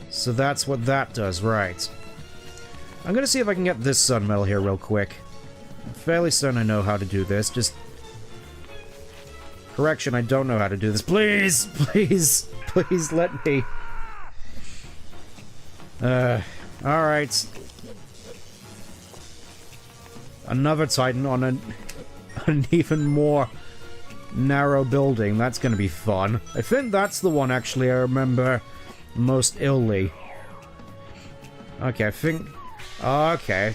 So that's what that does, right. I'm gonna see if I can get this sun medal here real quick. I'm fairly certain I know how to do this, just... Correction, I don't know how to do this. Please! Please! Please let me... Alright. Another Titan on an even more narrow building. That's gonna be fun. I think that's the one, actually, I remember most illy. Okay, I think... Okay.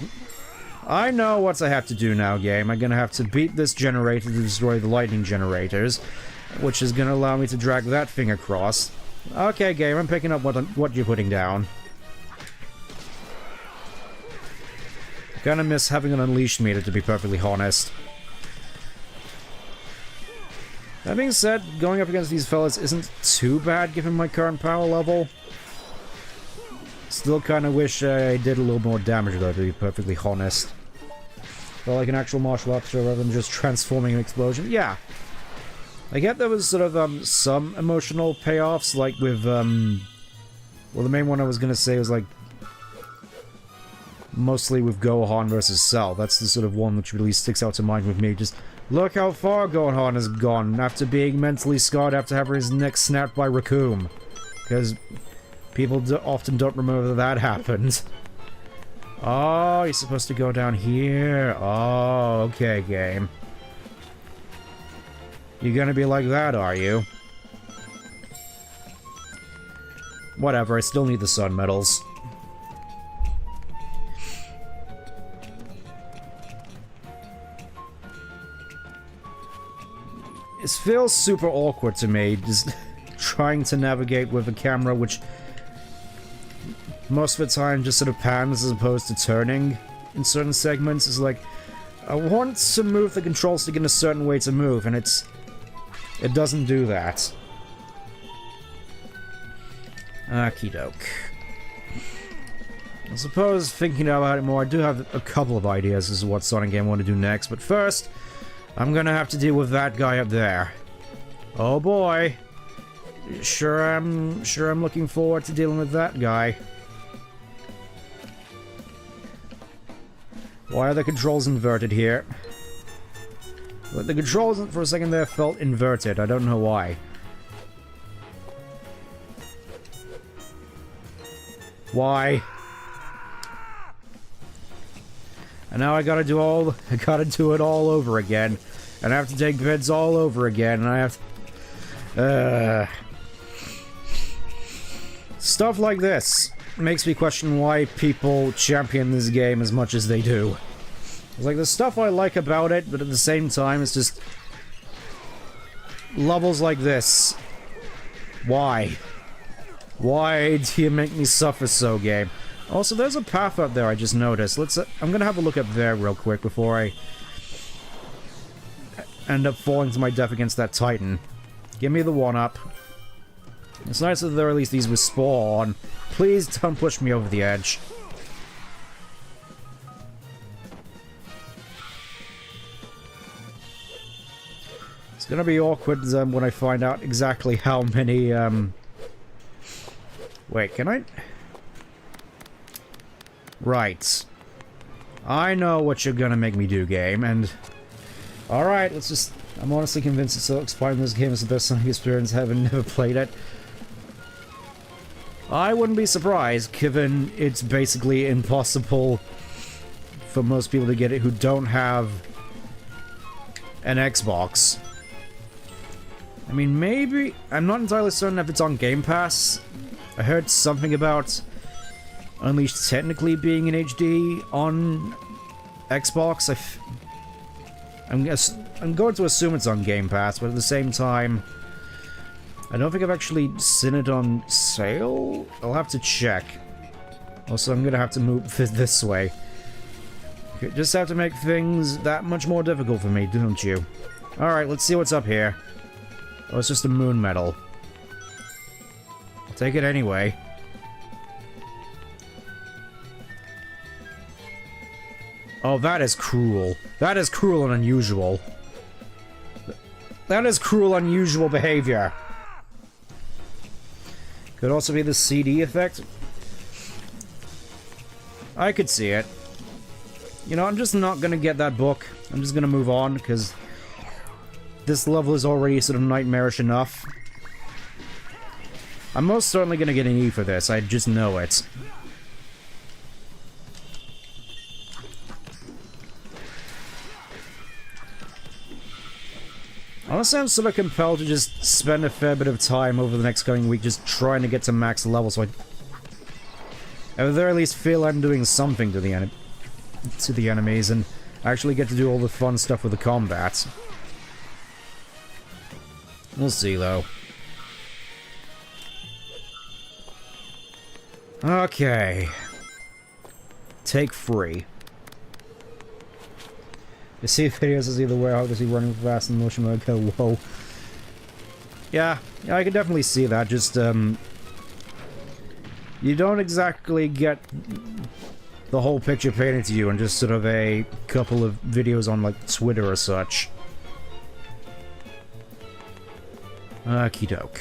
I know what I have to do now, game. I'm gonna have to beat this generator to destroy the lightning generators, which is gonna allow me to drag that thing across. Okay, game, I'm picking up what you're putting down. Kinda miss having an unleashed meter, to be perfectly honest. That being said, going up against these fellas isn't too bad given my current power level. Still kinda wish I did a little more damage though, to be perfectly honest. Felt like an actual martial arts show rather than just transforming an explosion. Yeah. I get there was sort of some emotional payoffs, like with well, the main one I was gonna say was like mostly with Gohan versus Cell. That's the sort of one which really sticks out to mind with me. Just look how far Gohan has gone after being mentally scarred after having his neck snapped by Raccoon. Because people often don't remember that happened. Oh, you're supposed to go down here. Oh, okay, game. You're gonna be like that, are you? Whatever, I still need the sun medals. It feels super awkward to me, just trying to navigate with a camera which most of the time just sort of pans as opposed to turning in certain segments. It's like, I want to move the control stick in a certain way to move, and it doesn't do that. Okie doke. I suppose, thinking about it more, I do have a couple of ideas as to what Sonic game I want to do next, but first, I'm gonna have to deal with that guy up there. Oh boy. Sure I'm looking forward to dealing with that guy. Why are the controls inverted here? The controls for a second there felt inverted. I don't know why. Why? And now I gotta do it all over again. And I have to take bids all over again, and I have to... Stuff like this makes me question why people champion this game as much as they do. It's like, there's stuff I like about it, but at the same time, it's just... levels like this. Why? Why do you make me suffer so, game? Also, there's a path up there I just noticed. I'm gonna have a look up there real quick before I end up falling to my death against that Titan. Give me the one-up. It's nice that there are at least these with spawn. Please don't push me over the edge. It's gonna be awkward when I find out exactly how many, Wait, can I... Right. I know what you're gonna make me do, game, and... Alright, let's just... I'm honestly convinced it's expiring this game is the best Sonic experience having never played it. I wouldn't be surprised, given it's basically impossible for most people to get it who don't have an Xbox. I mean, maybe... I'm not entirely certain if it's on Game Pass. I heard something about Unleashed technically being in HD on Xbox. I'm going to assume it's on Game Pass, but at the same time, I don't think I've actually seen it on sale. I'll have to check. Also, I'm gonna have to move this way. You just have to make things that much more difficult for me, don't you? Alright, let's see what's up here. Oh, it's just a moon medal. I'll take it anyway. Oh, that is cruel. That is cruel and unusual. That is cruel, unusual behavior. Could also be the CD effect. I could see it. You know, I'm just not gonna get that book. I'm just gonna move on, because this level is already sort of nightmarish enough. I'm most certainly gonna get an E for this, I just know it. Honestly, I'm sort of compelled to just spend a fair bit of time over the next coming week just trying to get to max level, so I at the very least feel I'm doing something to the enemies and actually get to do all the fun stuff with the combat. We'll see, though. Okay. Take 3. You see videos is either way, how does he running fast in motion mode? Go, whoa. Yeah, I can definitely see that. Just, you don't exactly get the whole picture painted to you in just sort of a couple of videos on, like, Twitter or such. Okie doke.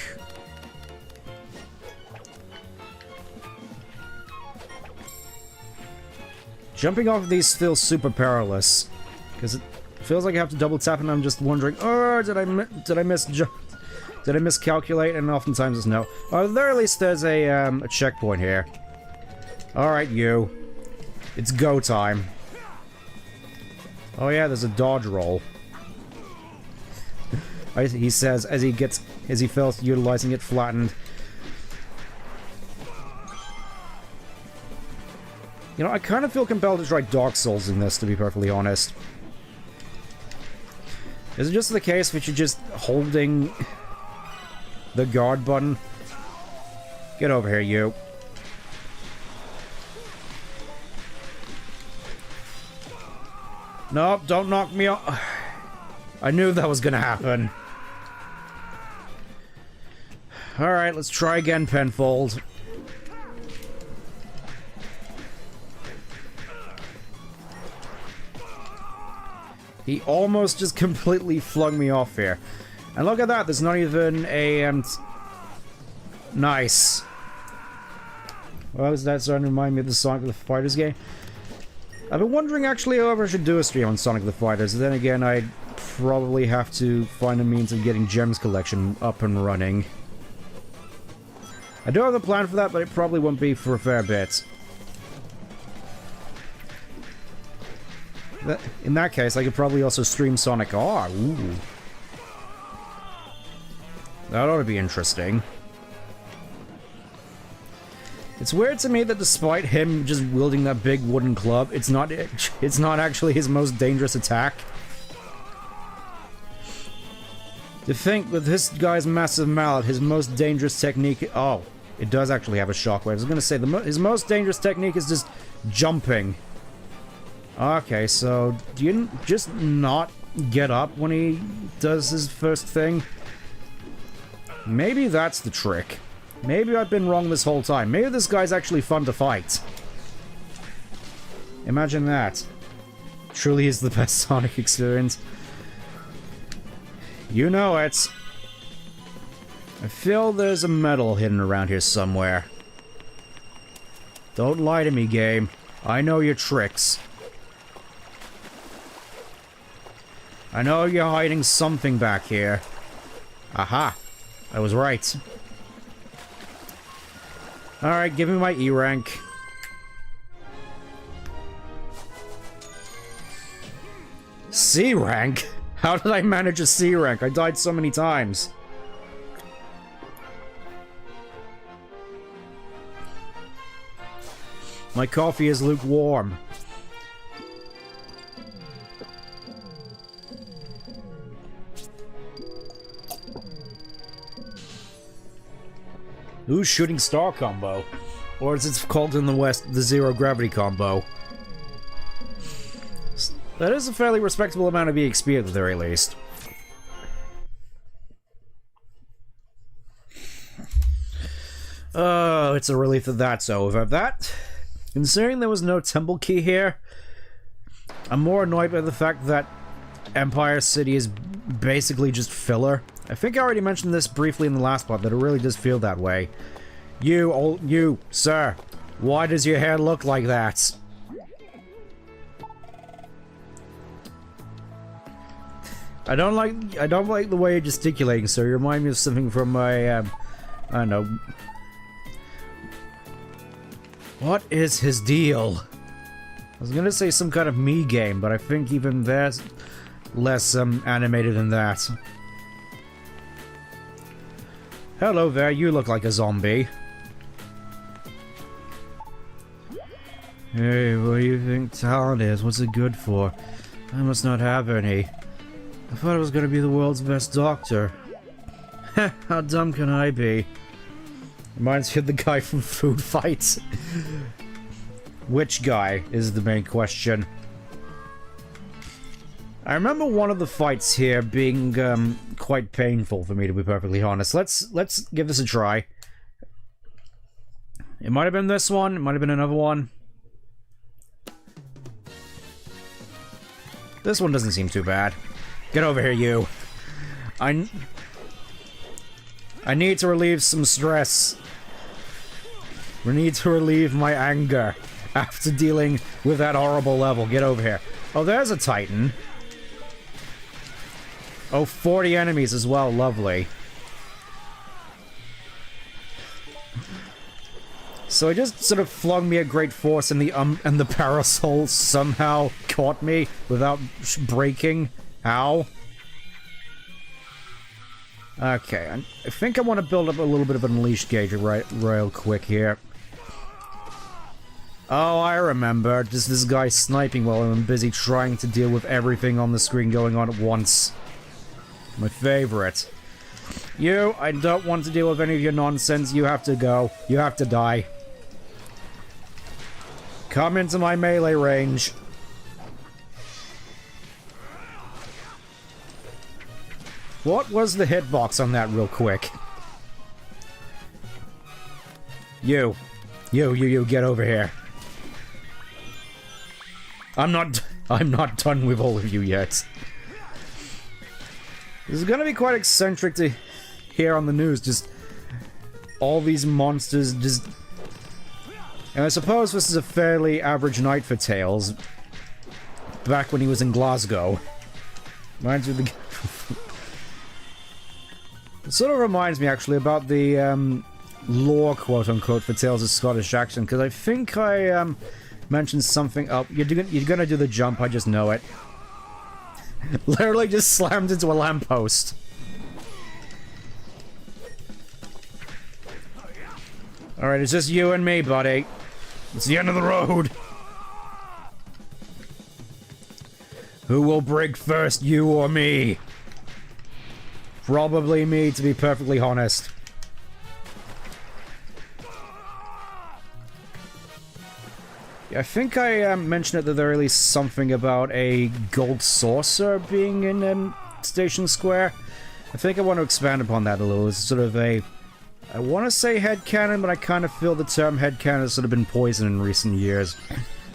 Jumping off of these feels super perilous. Because it feels like I have to double tap and I'm just wondering, oh, did I miscalculate? And oftentimes it's no. Or at the very least there's a checkpoint here. Alright, you. It's go time. Oh yeah, there's a dodge roll. He says as he fails utilizing it flattened. You know, I kind of feel compelled to try Dark Souls in this, to be perfectly honest. Is it just the case that you're just holding the guard button? Get over here, you. Nope, don't knock me off. I knew that was gonna happen. Alright, let's try again, Penfold. He almost just completely flung me off here. And look at that, there's not even a, nice. Well, is that starting to remind me of the Sonic the Fighters game? I've been wondering actually if I should do a stream on Sonic the Fighters. Then again, I'd probably have to find a means of getting Gems Collection up and running. I do have a plan for that, but it probably won't be for a fair bit. In that case, I could probably also stream Sonic R. Ooh. That ought to be interesting. It's weird to me that despite him just wielding that big wooden club, it's not actually his most dangerous attack. To think with this guy's massive mallet, his most dangerous technique... Oh, it does actually have a shockwave. I was going to say, his most dangerous technique is just jumping. Okay, so do you just not get up when he does his first thing? Maybe that's the trick. Maybe I've been wrong this whole time. Maybe this guy's actually fun to fight. Imagine that. Truly is the best Sonic experience. You know it. I feel there's a medal hidden around here somewhere. Don't lie to me, game. I know your tricks. I know you're hiding something back here. Aha. I was right. Alright, give me my E rank. C rank? How did I manage a C rank? I died so many times. My coffee is lukewarm. Ooh, shooting star combo. Or as it's called in the West, the zero gravity combo. That is a fairly respectable amount of EXP at the very least. Oh, it's a relief that that's over. Considering there was no temple key here, I'm more annoyed by the fact that Empire City is basically just filler. I think I already mentioned this briefly in the last part, that it really does feel that way. You, sir, why does your hair look like that? I don't like the way you're gesticulating, sir. You remind me of something from my, I don't know. What is his deal? I was gonna say some kind of me game, but I think even that's less, animated than that. Hello there, you look like a zombie. Hey, what do you think talent is? What's it good for? I must not have any. I thought I was gonna be the world's best doctor. Heh, how dumb can I be? Reminds me of the guy from Food Fights. Which guy is the main question. I remember one of the fights here being quite painful for me, to be perfectly honest. Let's give this a try. It might have been this one, it might have been another one. This one doesn't seem too bad. Get over here, you. I need to relieve some stress. We need to relieve my anger after dealing with that horrible level. Get over here. Oh, there's a Titan. Oh, 40 enemies as well. Lovely. So he just sort of flung me a great force, and the parasol somehow caught me without breaking. How? Okay, I think I want to build up a little bit of an unleashed gauge real quick here. Oh, I remember. Just this guy sniping while I'm busy trying to deal with everything on the screen going on at once. My favorite. You, I don't want to deal with any of your nonsense. You have to go. You have to die. Come into my melee range. What was the hitbox on that real quick? You, get over here. I'm not done with all of you yet. This is gonna be quite eccentric to hear on the news, just all these monsters just... And I suppose this is a fairly average night for Tails. Back when he was in Glasgow. Reminds me of the... It sort of reminds me, actually, about the, lore, quote-unquote, for Tails' Scottish accent, because I think I, mentioned something... Oh, you're gonna do the jump, I just know it. Literally just slammed into a lamppost. Alright, it's just you and me, buddy. It's the end of the road. Who will break first, you or me? Probably me, to be perfectly honest. I think I mentioned at the very least something about a gold saucer being in Station Square. I think I want to expand upon that a little. It's sort of a... I want to say headcanon, but I kind of feel the term headcanon has sort of been poisoned in recent years.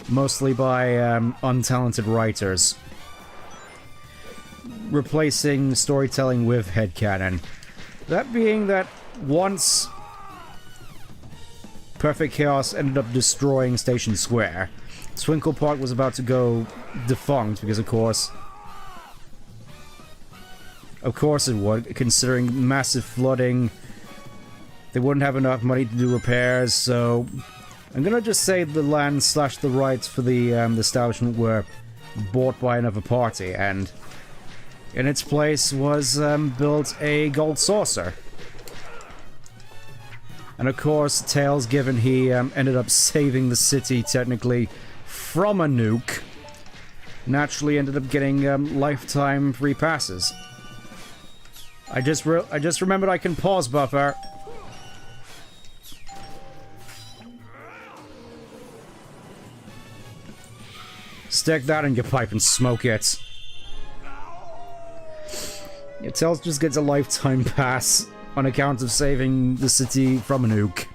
Mostly by untalented writers. Replacing storytelling with headcanon. That being that once Perfect Chaos ended up destroying Station Square, Twinkle Park was about to go defunct because, of course it would, considering massive flooding, they wouldn't have enough money to do repairs, so I'm gonna just say the land / the rights for the establishment were bought by another party, and in its place was built a gold saucer. And of course, Tails, given he ended up saving the city technically from a nuke, naturally ended up getting lifetime free passes. I just remembered I can pause buffer. Stick that in your pipe and smoke it. Yeah, Tails just gets a lifetime pass on account of saving the city from a nuke.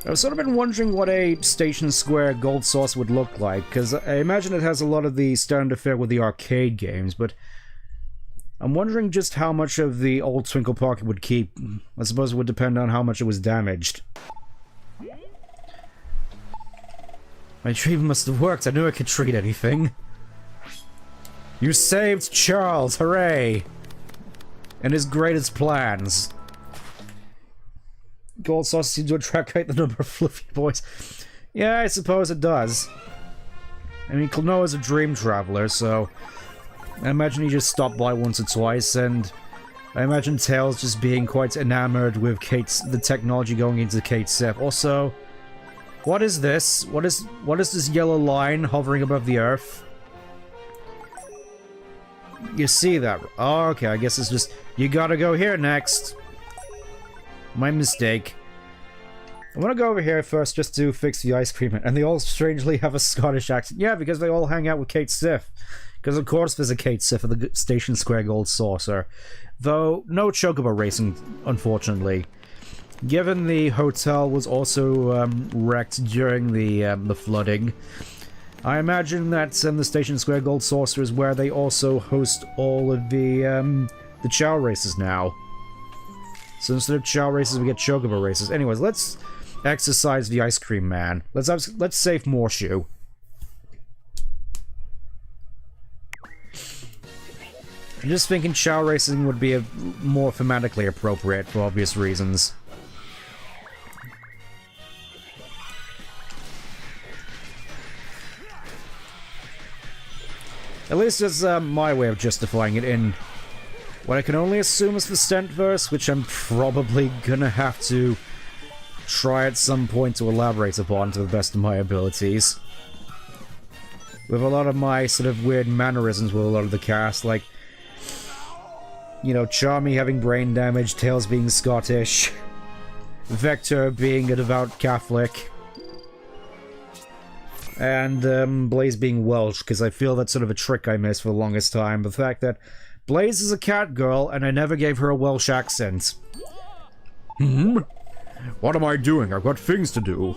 I've sort of been wondering what a Station Square gold sauce would look like, because I imagine it has a lot of the standard fare with the arcade games, but I'm wondering just how much of the old Twinkle Park it would keep. I suppose it would depend on how much it was damaged. My treatment must have worked. I knew I could treat anything. You saved Charles, hooray! And his greatest plans. Gold sauce seems to attract quite the number of fluffy boys. Yeah, I suppose it does. I mean, Klonoa's a dream traveler, so I imagine he just stopped by once or twice, and I imagine Tails just being quite enamored with the technology going into Kate Sip. Also, what is this? What is this yellow line hovering above the earth? You see that? Oh, okay, I guess it's just, you gotta go here next. My mistake. I want to go over here first just to fix the ice cream, and they all strangely have a Scottish accent. Yeah, because they all hang out with Kate Sif. Because of course there's a Kate Sif at the Station Square Gold Saucer. Though, no Chocobo racing, unfortunately. Given the hotel was also wrecked during the flooding, I imagine that the Station Square Gold Saucer is where they also host all of the chow races now. So instead of chow races, we get Chocobo races. Anyways, let's exercise the ice cream man. Let's save Morshoe. I'm just thinking chow racing would be more thematically appropriate for obvious reasons. At least it's my way of justifying it in what I can only assume is the Stentverse, which I'm probably gonna have to try at some point to elaborate upon to the best of my abilities. With a lot of my sort of weird mannerisms with a lot of the cast, like, you know, Charmy having brain damage, Tails being Scottish, Vector being a devout Catholic, and Blaze being Welsh, because I feel that's sort of a trick I missed for the longest time. The fact that Blaze is a cat girl, and I never gave her a Welsh accent. What am I doing? I've got things to do.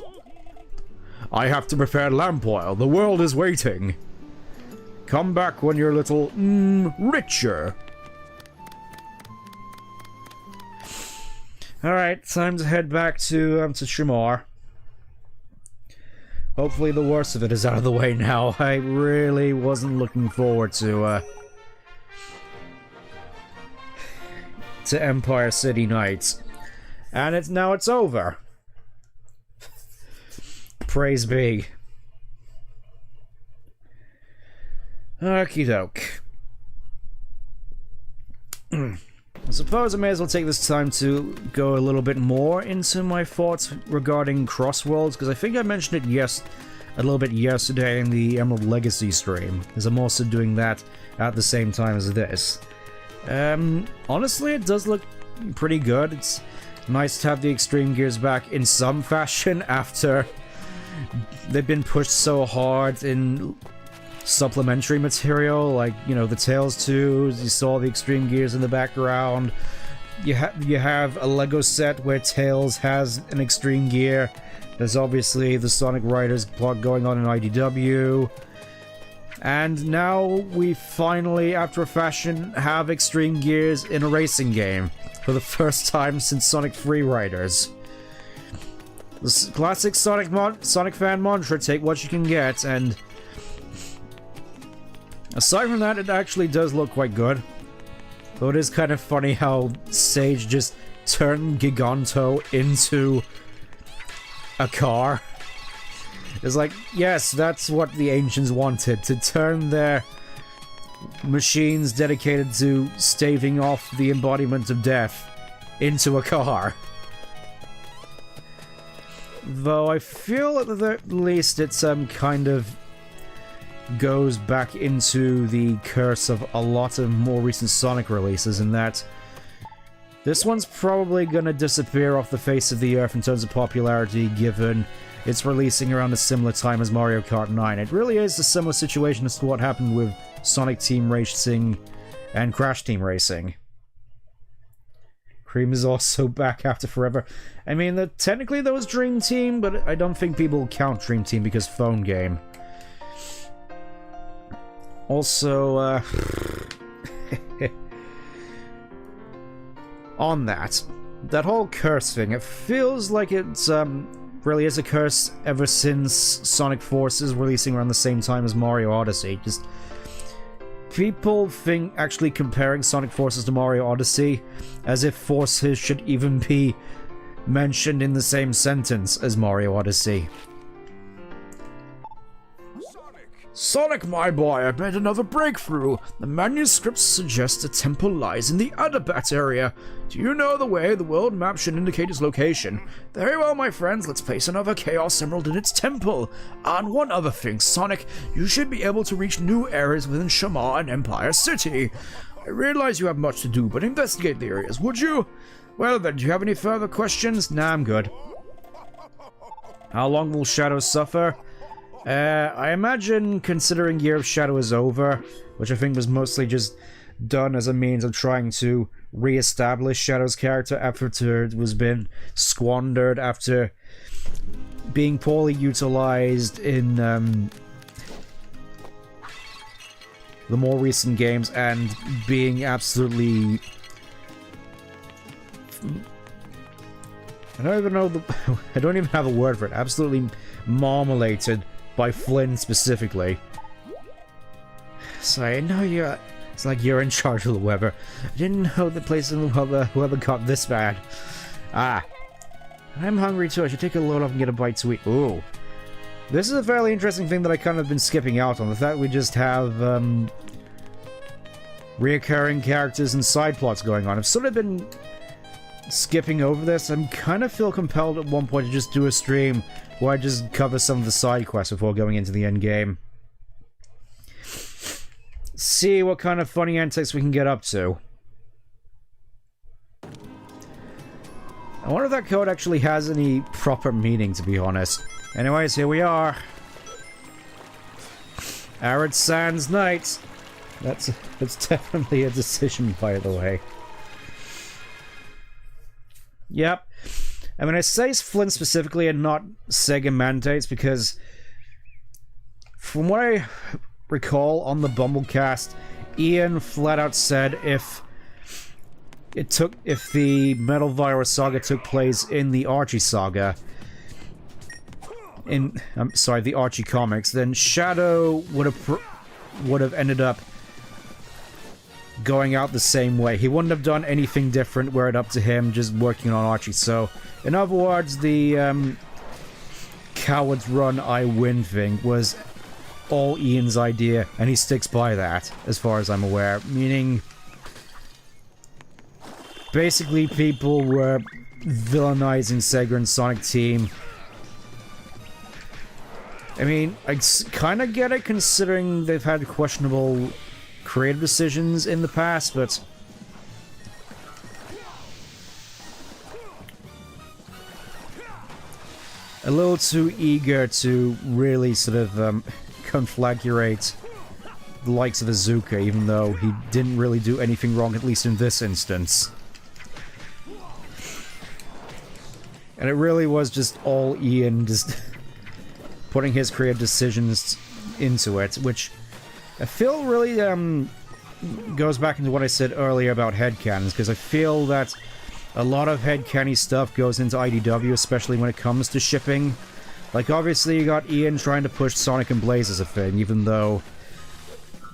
I have to prepare lamp oil. The world is waiting. Come back when you're a little, richer. Alright, time to head back to Shamar. Hopefully the worst of it is out of the way now. I really wasn't looking forward to Empire City Nights. And now it's over. Praise be. Okie doke. I suppose I may as well take this time to go a little bit more into my thoughts regarding Crossworlds, because I think I mentioned it a little bit yesterday in the Emerald Legacy stream, because I'm also doing that at the same time as this. Honestly, it does look pretty good. It's nice to have the Extreme Gears back in some fashion after they've been pushed so hard in supplementary material, like, you know, the Tails 2s, you saw the Extreme Gears in the background. You have a Lego set where Tails has an Extreme Gear. There's obviously the Sonic Riders plot going on in IDW. And now we finally, after a fashion, have Extreme Gears in a racing game for the first time since Sonic Free Riders. The classic Sonic fan mantra, take what you can get, and aside from that, it actually does look quite good. Though it is kind of funny how Sage just turned Giganto into a car. It's like, yes, that's what the ancients wanted, to turn their machines dedicated to staving off the embodiment of death into a car. Though I feel at the least it's kind of goes back into the curse of a lot of more recent Sonic releases, in that this one's probably gonna disappear off the face of the earth in terms of popularity, given it's releasing around a similar time as Mario Kart 9. It really is a similar situation as to what happened with Sonic Team Racing and Crash Team Racing. Cream is also back after forever. I mean, technically that was Dream Team, but I don't think people count Dream Team because phone game. Also, on that whole curse thing, it feels like it's, really is a curse ever since Sonic Forces releasing around the same time as Mario Odyssey. Just people think actually comparing Sonic Forces to Mario Odyssey as if Forces should even be mentioned in the same sentence as Mario Odyssey. Sonic, my boy, I've made another breakthrough. The manuscripts suggest a temple lies in the Adabat area. Do you know the way the world map should indicate its location? Very well, my friends, let's place another Chaos Emerald in its temple. And one other thing, Sonic, you should be able to reach new areas within Shamar and Empire City. I realize you have much to do, but investigate the areas, would you? Well then, do you have any further questions? Nah, I'm good. How long will Shadow suffer? I imagine, considering Year of Shadow is over, which I think was mostly just done as a means of trying to re-establish Shadow's character after it was been squandered after being poorly utilized in the more recent games and being absolutely... I don't even know I don't even have a word for it. Absolutely marmaladed by Flynn specifically. So I know you're... It's like you're in charge of the weather. I didn't know the place in the weather got this bad. Ah. I'm hungry too. I should take a load off and get a bite to eat. Ooh. This is a fairly interesting thing that I kind of been skipping out on. The fact we just have, reoccurring characters and side plots going on. I've sort of been skipping over this. I kind of feel compelled at one point to just do a stream where I just cover some of the side quests before going into the end game. See what kind of funny antics we can get up to. I wonder if that code actually has any proper meaning, to be honest. Anyways, here we are. Arid Sands Night. That's definitely a decision, by the way. Yep. I mean, I say Flint specifically and not SEGA mandates because from what I recall on the Bumblecast, Ian flat out said if the Metal Virus saga took place in the Archie saga, the Archie comics, then Shadow would have ended up going out the same way. He wouldn't have done anything different were it up to him just working on Archie. So, in other words, the Cowards Run, I Win thing was all Ian's idea, and he sticks by that, as far as I'm aware. Meaning, basically people were villainizing Sega and Sonic Team. I mean, I kind of get it considering they've had questionable creative decisions in the past, but a little too eager to really sort of conflagrate the likes of Azuka, even though he didn't really do anything wrong, at least in this instance. And it really was just all Ian just putting his creative decisions into it, which I feel really goes back into what I said earlier about headcanons, because I feel that a lot of headcanny stuff goes into IDW, especially when it comes to shipping. Like, obviously you got Ian trying to push Sonic and Blaze as a thing, even though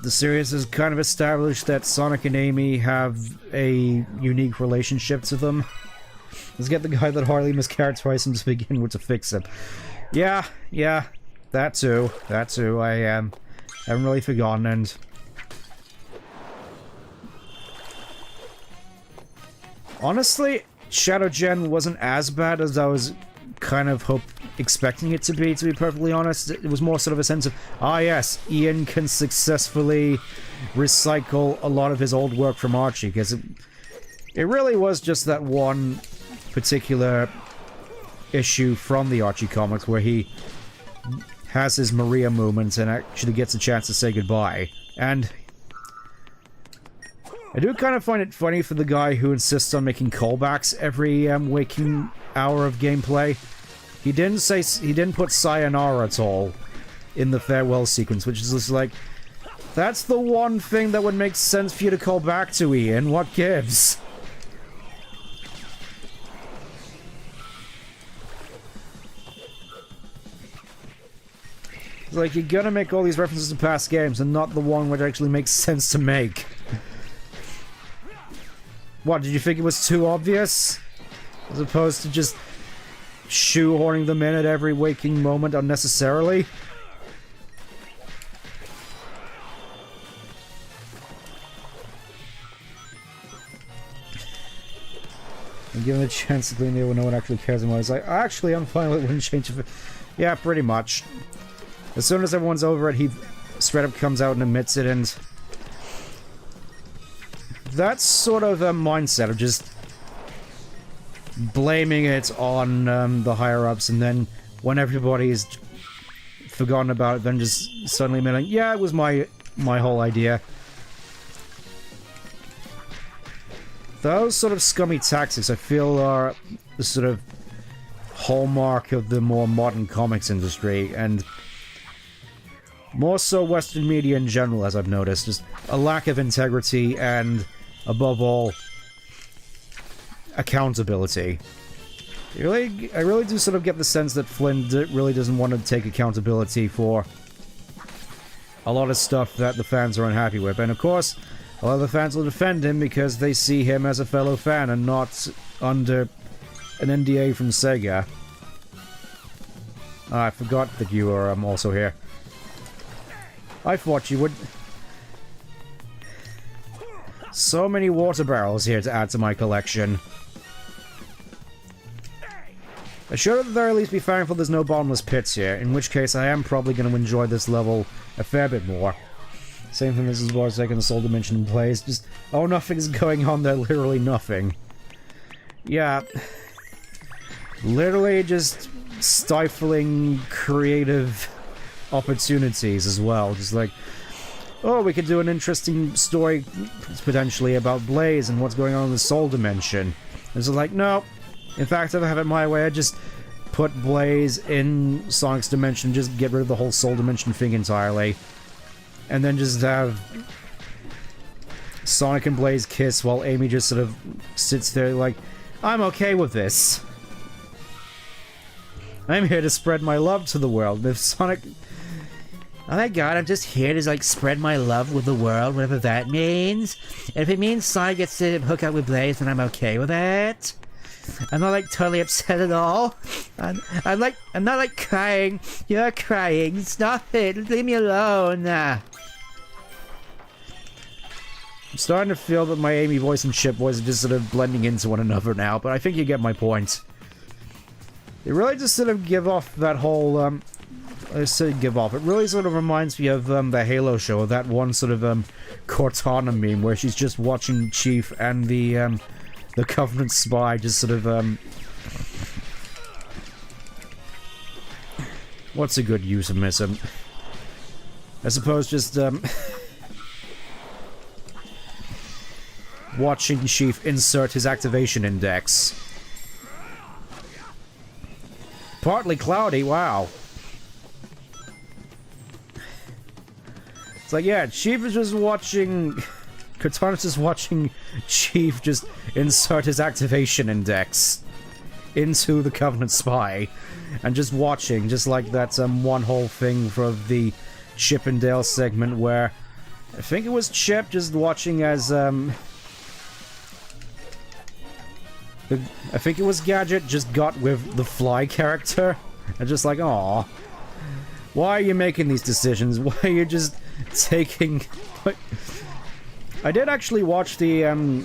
the series has kind of established that Sonic and Amy have a unique relationship to them. Let's get the guy that hardly mischaracterized him to begin with to fix him. Yeah, that too. I haven't really forgotten, and honestly, Shadow Gen wasn't as bad as I was kind of expecting it to be perfectly honest. It was more sort of a sense of, ah yes, Ian can successfully recycle a lot of his old work from Archie, because it really was just that one particular issue from the Archie comics where he has his Maria moment and actually gets a chance to say goodbye. And I do kind of find it funny for the guy who insists on making callbacks every waking hour of gameplay. He didn't put sayonara at all in the farewell sequence, which is just like, that's the one thing that would make sense for you to call back to, Ian. What gives? It's like, you're gonna make all these references to past games and not the one which actually makes sense to make. What, did you think it was too obvious? As opposed to just shoehorning them in at every waking moment unnecessarily? And given a chance to clean the when no one actually cares anymore, it's like, actually, I'm fine with it, wouldn't change it. Yeah, pretty much. As soon as everyone's over it, he straight up comes out and admits it, and that's sort of a mindset of just blaming it on the higher-ups, and then when everybody's forgotten about it, then just suddenly admitting, yeah, it was my whole idea. Those sort of scummy tactics, I feel, are the sort of hallmark of the more modern comics industry, and more so Western media in general, as I've noticed. Just a lack of integrity and, above all, accountability. I really do sort of get the sense that Flynn really doesn't want to take accountability for a lot of stuff that the fans are unhappy with. And of course, a lot of the fans will defend him because they see him as a fellow fan and not under an NDA from SEGA. I forgot that you are also here. I thought you would. So many water barrels here to add to my collection. I should at the very least be thankful there's no bottomless pits here, in which case I am probably going to enjoy this level a fair bit more. Same thing as well as taking the Soul Dimension in place. Just, oh, nothing's going on there, literally nothing. Yeah. Literally just stifling creative opportunities as well. Just like, oh, we could do an interesting story potentially about Blaze and what's going on in the Soul Dimension. And so like, no. In fact, if I have it my way, I just put Blaze in Sonic's Dimension, just get rid of the whole Soul Dimension thing entirely. And then just have Sonic and Blaze kiss while Amy just sort of sits there like, I'm okay with this. I'm here to spread my love to the world. If Sonic... Oh my god, I'm just here to, like, spread my love with the world, whatever that means. And if it means Sonic gets to hook up with Blaze, then I'm okay with it. I'm not, like, totally upset at all. I'm not, like, crying. You're crying. Stop it. Leave me alone. I'm starting to feel that my Amy voice and Chip voice are just sort of blending into one another now, but I think you get my point. They really just sort of give off that whole, I say give off. It really sort of reminds me of the Halo show, that one sort of Cortana meme where she's just watching Chief and the Covenant spy just sort of what's a good euphemism? I suppose just watching Chief insert his activation index. Partly cloudy, wow. It's like, yeah, Chief is just watching... Cortana's just watching Chief just insert his activation index into the Covenant spy. And just watching, just like that one whole thing for the Chip and Dale segment where I think it was Chip just watching as, I think it was Gadget just got with the Fly character. And just like, aw. Why are you making these decisions? Why are you just taking... I did actually watch the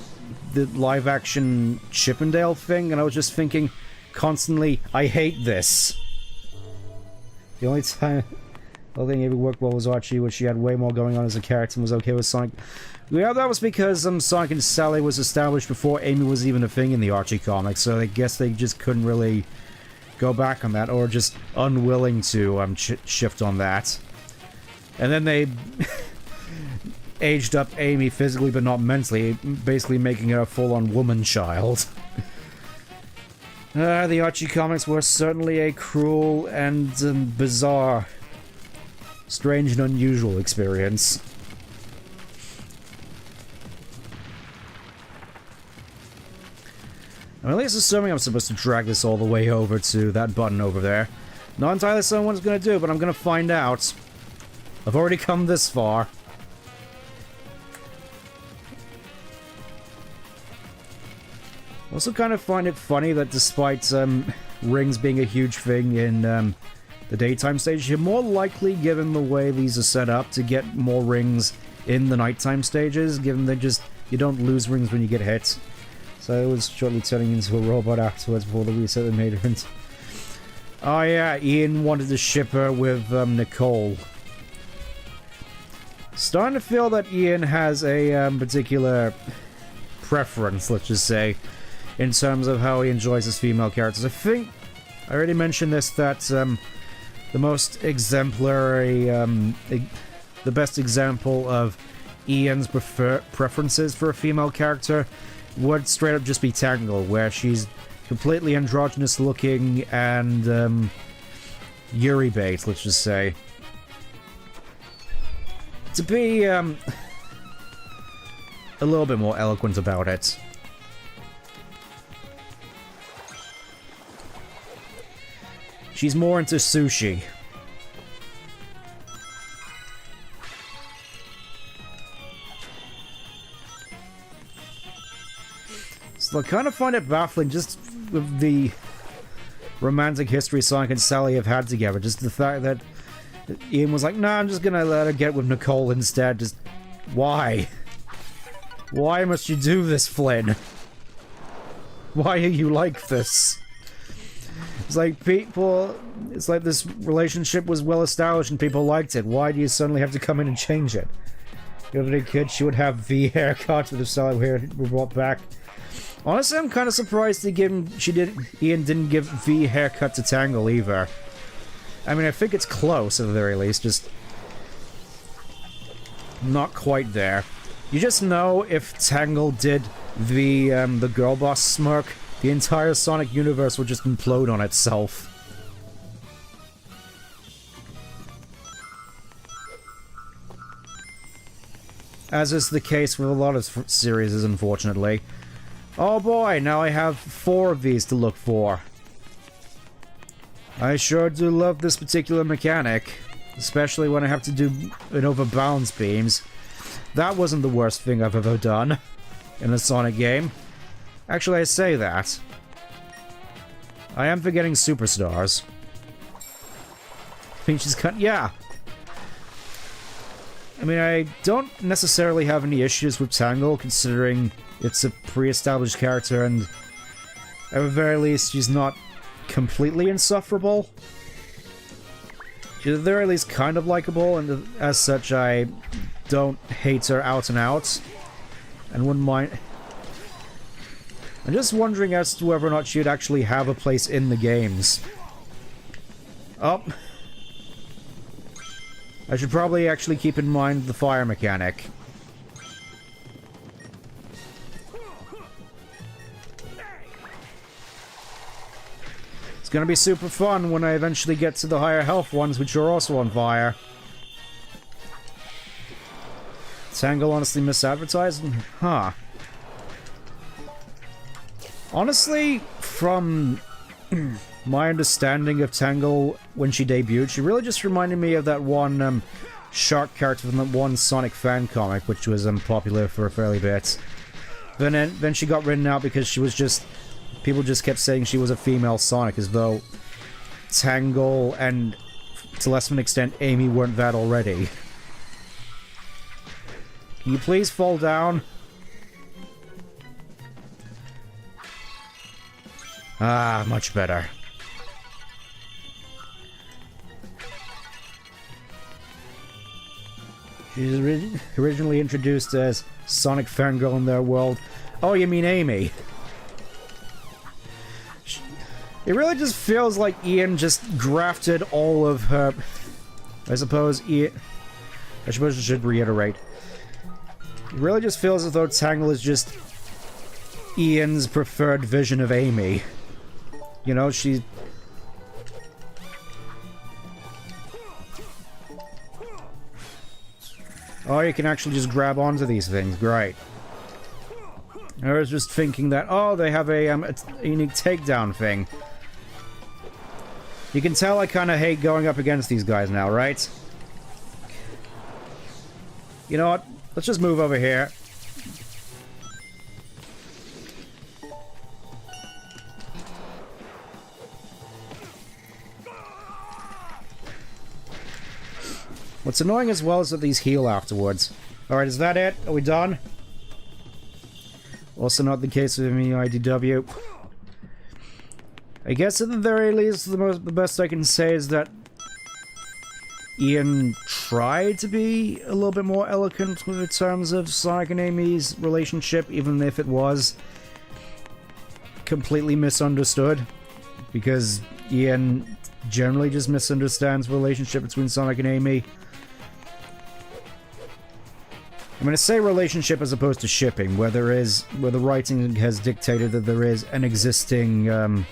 live-action Chippendale thing, and I was just thinking constantly, I hate this. The only thing ever worked well was Archie, where she had way more going on as a character and was okay with Sonic. Yeah, that was because Sonic and Sally was established before Amy was even a thing in the Archie comics, so I guess they just couldn't really go back on that, or just unwilling to shift on that. And then they aged up Amy physically but not mentally, basically making her a full-on woman child. The Archie comics were certainly a cruel and bizarre, strange and unusual experience. I'm at least assuming I'm supposed to drag this all the way over to that button over there. Not entirely certain what it's going to do, but I'm going to find out. I've already come this far. I also kind of find it funny that despite rings being a huge thing in the daytime stage, you're more likely, given the way these are set up, to get more rings in the nighttime stages, given that you don't lose rings when you get hit. So I was shortly turning into a robot afterwards before the reset they made her into. Oh yeah, Ian wanted to ship her with Nicole. Starting to feel that Ian has a particular preference, let's just say, in terms of how he enjoys his female characters. I think I already mentioned this, that the most exemplary, the best example of Ian's preferences for a female character would straight up just be Tangle, where she's completely androgynous looking and Yuri bait, let's just say. To be a little bit more eloquent about it. She's more into sushi. So I kind of find it baffling just with the romantic history Sonic and Sally have had together. Just the fact that Ian was like, nah, I'm just gonna let her get with Nicole instead. Just, why? Why must you do this, Flynn? Why are you like this? It's like it's like this relationship was well established and people liked it. Why do you suddenly have to come in and change it? The other kid, she would have V haircut with the Sally hair were brought back. Honestly, I'm kind of surprised Ian didn't give V haircut to Tangle either. I mean, I think it's close at the very least, just not quite there. You just know if Tangle did the girl boss smirk, the entire Sonic universe would just implode on itself. As is the case with a lot of series, unfortunately. Oh boy, now I have 4 of these to look for. I sure do love this particular mechanic, especially when I have to do it over balance beams. That wasn't the worst thing I've ever done in a Sonic game. Actually, I say that. I am forgetting superstars. I mean, she's cut. Yeah. I mean, I don't necessarily have any issues with Tangle, considering it's a pre-established character, and at the very least, she's not completely insufferable. She's at the very least kind of likable, and as such, I don't hate her out and out, and wouldn't mind. I'm just wondering as to whether or not she'd actually have a place in the games. Oh. I should probably actually keep in mind the fire mechanic. It's gonna be super fun when I eventually get to the higher health ones, which are also on fire. Tangle honestly misadvertised? Huh. Honestly, from my understanding of Tangle when she debuted, she really just reminded me of that one shark character from the one Sonic fan comic, which was popular for a fairly bit. Then she got written out because she was just... People just kept saying she was a female Sonic, as though Tangle and, to less of an extent, Amy weren't that already. Can you please fall down? Ah, much better. She's originally introduced as Sonic Fangirl in their world. Oh, you mean Amy? It really just feels like Ian just grafted all of her... I suppose I should reiterate. It really just feels as though Tangle is just Ian's preferred vision of Amy. You know, she... Oh, you can actually just grab onto these things. Great. I was just thinking that, oh, they have a unique takedown thing. You can tell I kind of hate going up against these guys now, right? You know what? Let's just move over here. What's annoying as well is that these heal afterwards. Alright, is that it? Are we done? Also not the case with me, IDW. I guess at the very least, the best I can say is that Ian tried to be a little bit more eloquent with the terms of Sonic and Amy's relationship, even if it was completely misunderstood. Because Ian generally just misunderstands the relationship between Sonic and Amy. I'm going to say relationship as opposed to shipping, where the writing has dictated that there is an existing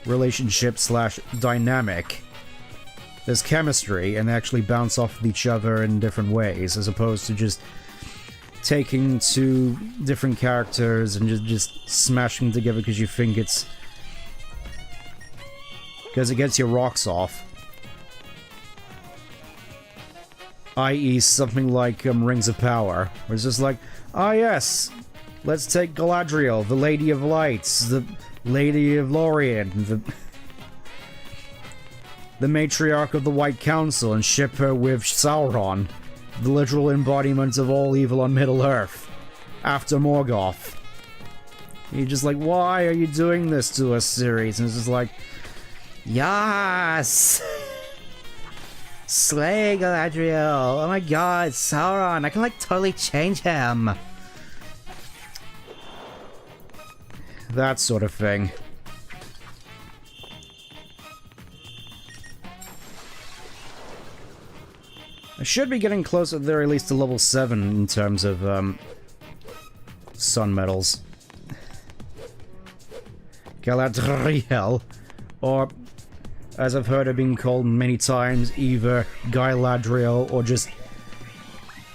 relationship / dynamic. There's chemistry, and they actually bounce off of each other in different ways, as opposed to just taking two different characters and just smashing them together because you think it's... because it gets your rocks off. I.e. something like Rings of Power, where it's just like, ah yes, let's take Galadriel, the Lady of Lights, the Lady of Lorien, the matriarch of the White Council, and ship her with Sauron, the literal embodiment of all evil on Middle-earth, after Morgoth. You're just like, why are you doing this to us, series? And it's just like, yes! Slay Galadriel! Oh my god, Sauron! I can like totally change him! That sort of thing. I should be getting close at the very least to level 7 in terms of sun medals. Galadriel, or as I've heard it being called many times, either Galadriel or just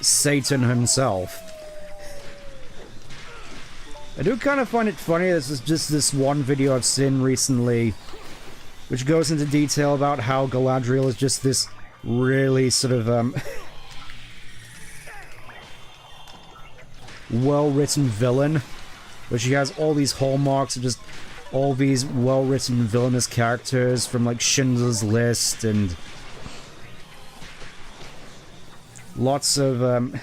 Satan himself. I do kind of find it funny, this is just this one video I've seen recently, which goes into detail about how Galadriel is just this really sort of, well-written villain, where she has all these hallmarks of just all these well-written villainous characters from, like, Schindler's List, and lots of,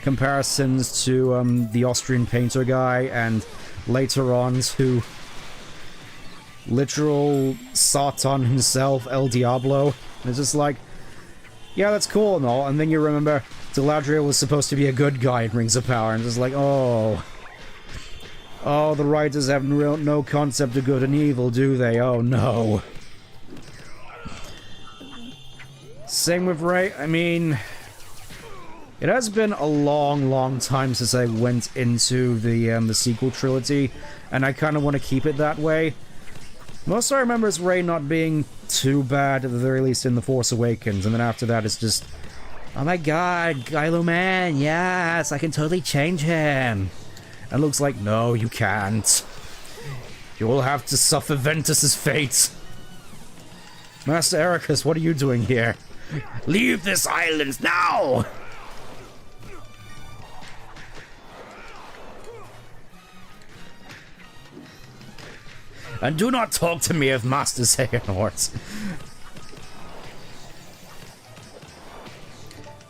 comparisons to, the Austrian painter guy, and later on to literal Satan himself, El Diablo. And it's just like, yeah, that's cool and all, and then you remember Galadriel was supposed to be a good guy in Rings of Power, and it's just like, oh... Oh, the writers have no concept of good and evil, do they? Oh, no. Same with Rey. I mean... It has been a long, long time since I went into the sequel trilogy, and I kind of want to keep it that way. Most I remember is Rey not being too bad, at the very least in The Force Awakens, and then after that it's just... Oh my god, Kylo Man, yes, I can totally change him. And Luke's like, no, you can't. You will have to suffer Ventus's fate. Master Ericus, what are you doing here? Leave this island now! And do not talk to me of Master Xehanorts.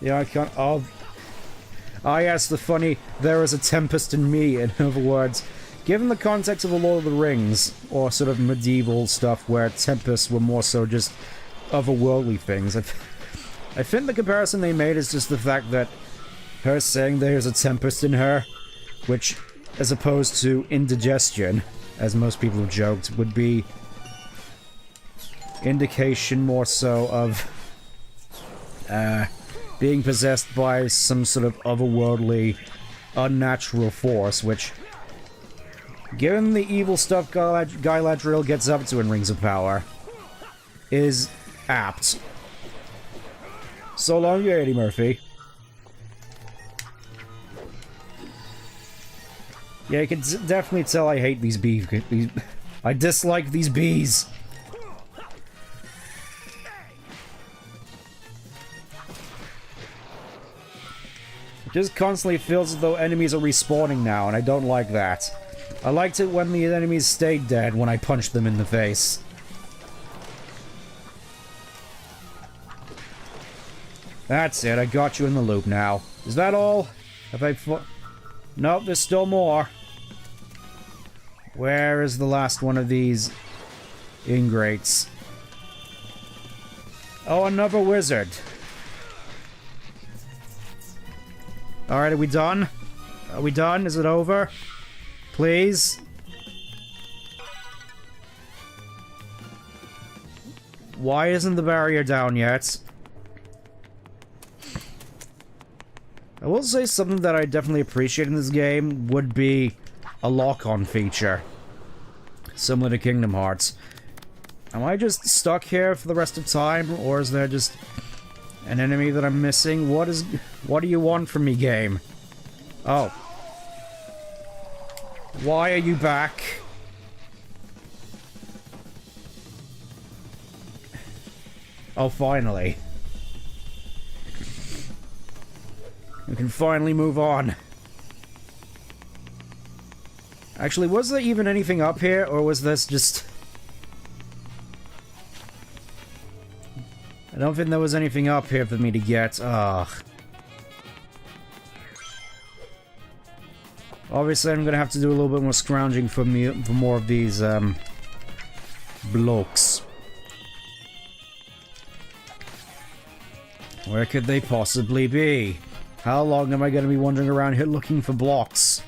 Yeah, I can't... Oh, yes, the funny... There is a tempest in me, in other words. Given the context of The Lord of the Rings, or sort of medieval stuff where tempests were more so just otherworldly things, I think the comparison they made is just the fact that her saying there's a tempest in her, which, as opposed to indigestion, as most people have joked, would be indication more so of being possessed by some sort of otherworldly, unnatural force, which, given the evil stuff Guy Ladriel gets up to in Rings of Power, is apt. So long, you Eddie Murphy. Yeah, you can definitely tell I hate these bees. I dislike these bees. It just constantly feels as though enemies are respawning now, and I don't like that. I liked it when the enemies stayed dead when I punched them in the face. That's it, I got you in the loop now. Is that all? Have I Nope, there's still more. Where is the last one of these ingrates? Oh, another wizard. Alright, are we done? Are we done? Is it over? Please? Why isn't the barrier down yet? I will say something that I definitely appreciate in this game would be a lock-on feature. Similar to Kingdom Hearts. Am I just stuck here for the rest of time, or is there just an enemy that I'm missing? What do you want from me, game? Oh. Why are you back? Oh, finally. We can finally move on. Actually, was there even anything up here, or was this just... I don't think there was anything up here for me to get. Ugh. Obviously, I'm gonna have to do a little bit more scrounging for more of these, blokes. Where could they possibly be? How long am I gonna be wandering around here looking for blocks?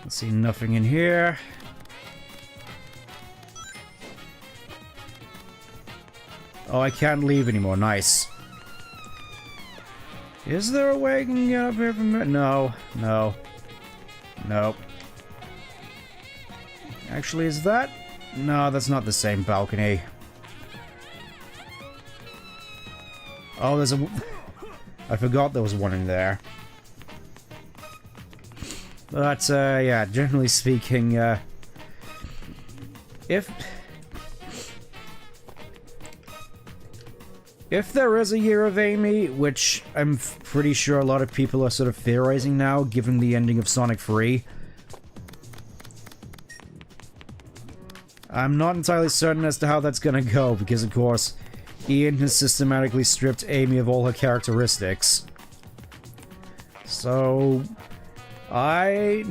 Let's see, nothing in here. Oh, I can't leave anymore. Nice. Is there a way I can get up here from there? No. No. Nope. Actually, is that? No, that's not the same balcony. Oh, there's a... I forgot there was one in there. But, yeah, generally speaking, If there is a Year of Amy, which I'm pretty sure a lot of people are sort of theorizing now, given the ending of Sonic 3, I'm not entirely certain as to how that's gonna go, because of course, Ian has systematically stripped Amy of all her characteristics. So... I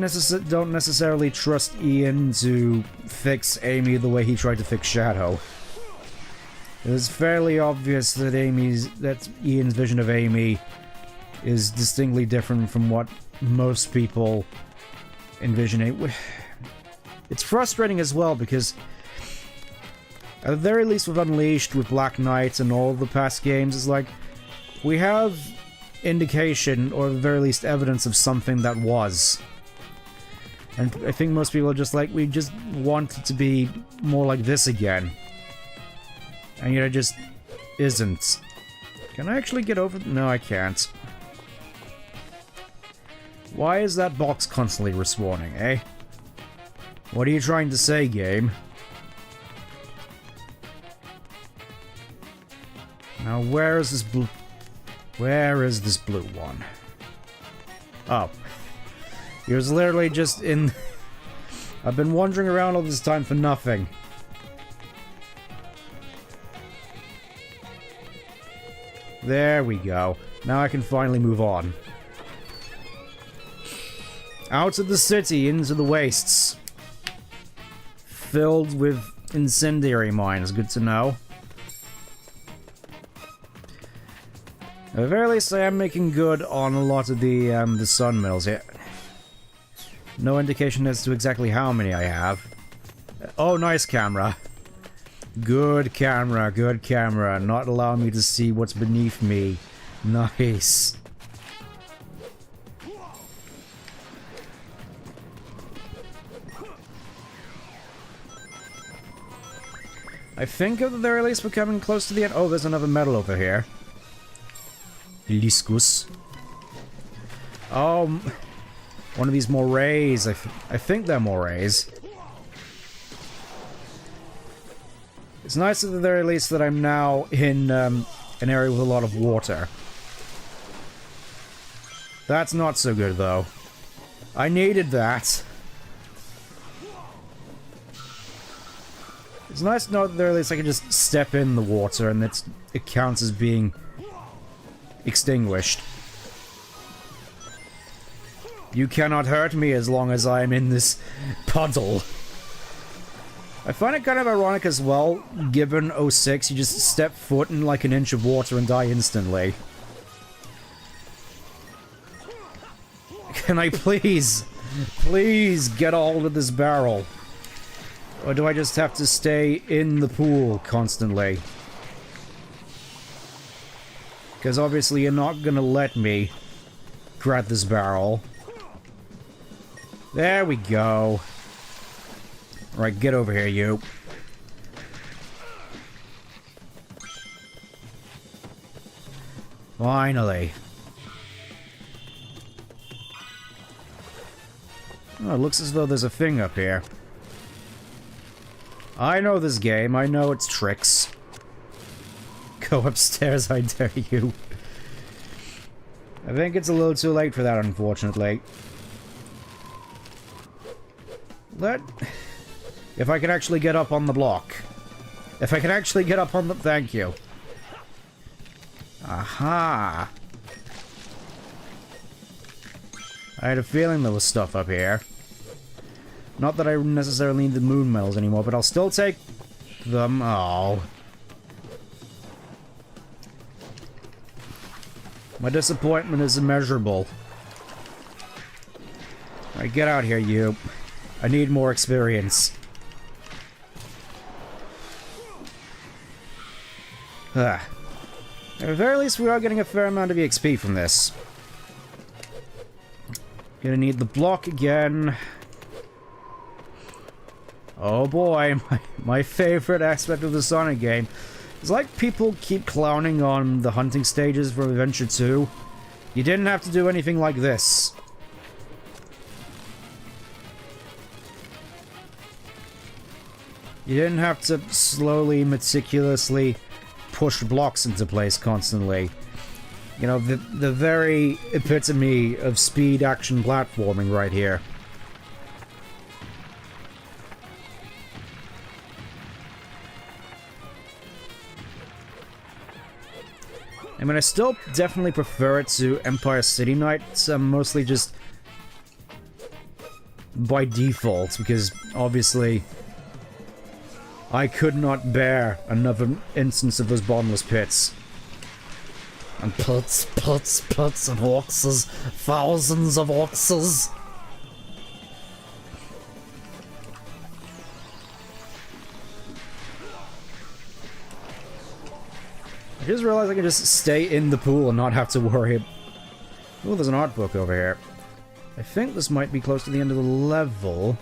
don't necessarily trust Ian to fix Amy the way he tried to fix Shadow. It was fairly obvious that Ian's vision of Amy is distinctly different from what most people envision it. It's frustrating as well because, at the very least with Unleashed, with Black Knight and all the past games, it's like, we have indication, or at the very least evidence of something that was. And I think most people are just like, we just want it to be more like this again. And yet it just isn't. Can I actually get over? No, I can't. Why is that box constantly respawning, eh? What are you trying to say, game? Now, where is this blue... Where is this blue one? Oh. He was literally just in... I've been wandering around all this time for nothing. There we go. Now I can finally move on. Out of the city, into the wastes. Filled with incendiary mines, good to know. At the very least, I am making good on a lot of the sun mills here. No indication as to exactly how many I have. Oh, nice camera. Good camera, good camera. Not allowing me to see what's beneath me. Nice. I think at the very least we're coming close to the end. Oh, there's another medal over here. Hibiscus. Oh, one of these morays. I think they're morays. It's nice at the very least that I'm now in an area with a lot of water. That's not so good, though. I needed that. It's nice to know that at least I can just step in the water and it counts as being extinguished. You cannot hurt me as long as I'm in this puddle. I find it kind of ironic as well, given 06, you just step foot in like an inch of water and die instantly. Can I please get a hold of this barrel? Or do I just have to stay in the pool constantly? Because obviously you're not gonna let me grab this barrel. There we go. Alright, get over here, you. Finally. Oh, it looks as though there's a thing up here. I know this game, I know its tricks. Go upstairs, I dare you. I think it's a little too late for that, unfortunately. If I could actually get up on the block. If I could actually get up on the... Thank you. Aha! I had a feeling there was stuff up here. Not that I necessarily need the moon medals anymore, but I'll still take them. Oh. My disappointment is immeasurable. Alright, get out here, you. I need more experience. At the very least, we are getting a fair amount of EXP from this. Gonna need the block again. Oh boy, my favorite aspect of the Sonic game. It's like people keep clowning on the hunting stages from Adventure 2. You didn't have to do anything like this. You didn't have to slowly, meticulously push blocks into place constantly. You know, the very epitome of speed action platforming right here. I mean, I still definitely prefer it to Empire City Nights, mostly just by default, because obviously I could not bear another instance of those bottomless pits. And pits and oxes, thousands of oxes. I just realized I can just stay in the pool and not have to worry. Oh, there's an art book over here. I think this might be close to the end of the level.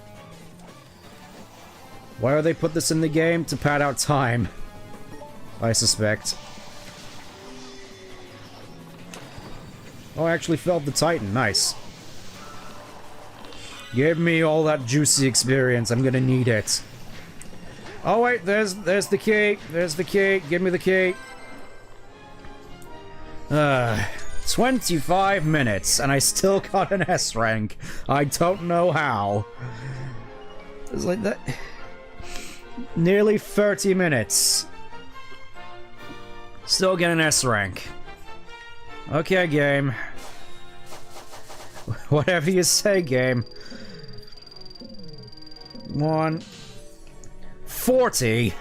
Why would they put this in the game? To pad out time, I suspect. Oh, I actually felled the Titan. Nice. Give me all that juicy experience. I'm gonna need it. Oh wait, there's the key. There's the key. Give me the key. 25 minutes, and I still got an S rank. I don't know how. It's like that. Nearly 30 minutes. Still get an S rank. Okay, game. Whatever you say, game. 140.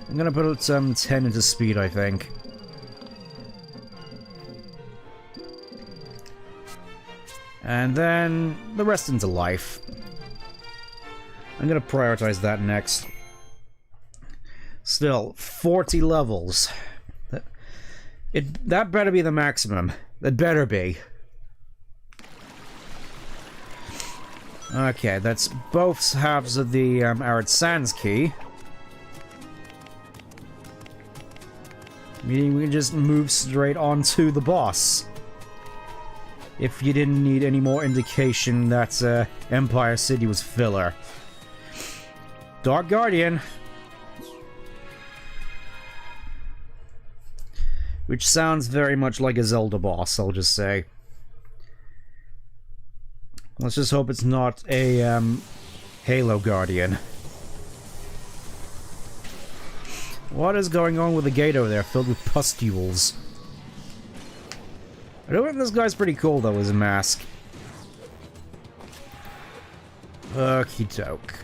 I'm gonna put 10 into speed, I think. And then the rest into life. I'm gonna prioritize that next. Still, 40 levels. That better be the maximum. That better be. Okay, that's both halves of the Arid Sands key. Meaning we can just move straight on to the boss. If you didn't need any more indication that Empire City was filler. Dark Guardian. Which sounds very much like a Zelda boss, I'll just say. Let's just hope it's not a Halo Guardian. What is going on with the gate over there filled with pustules? I don't think this guy's pretty cool though, his mask. Okie doke.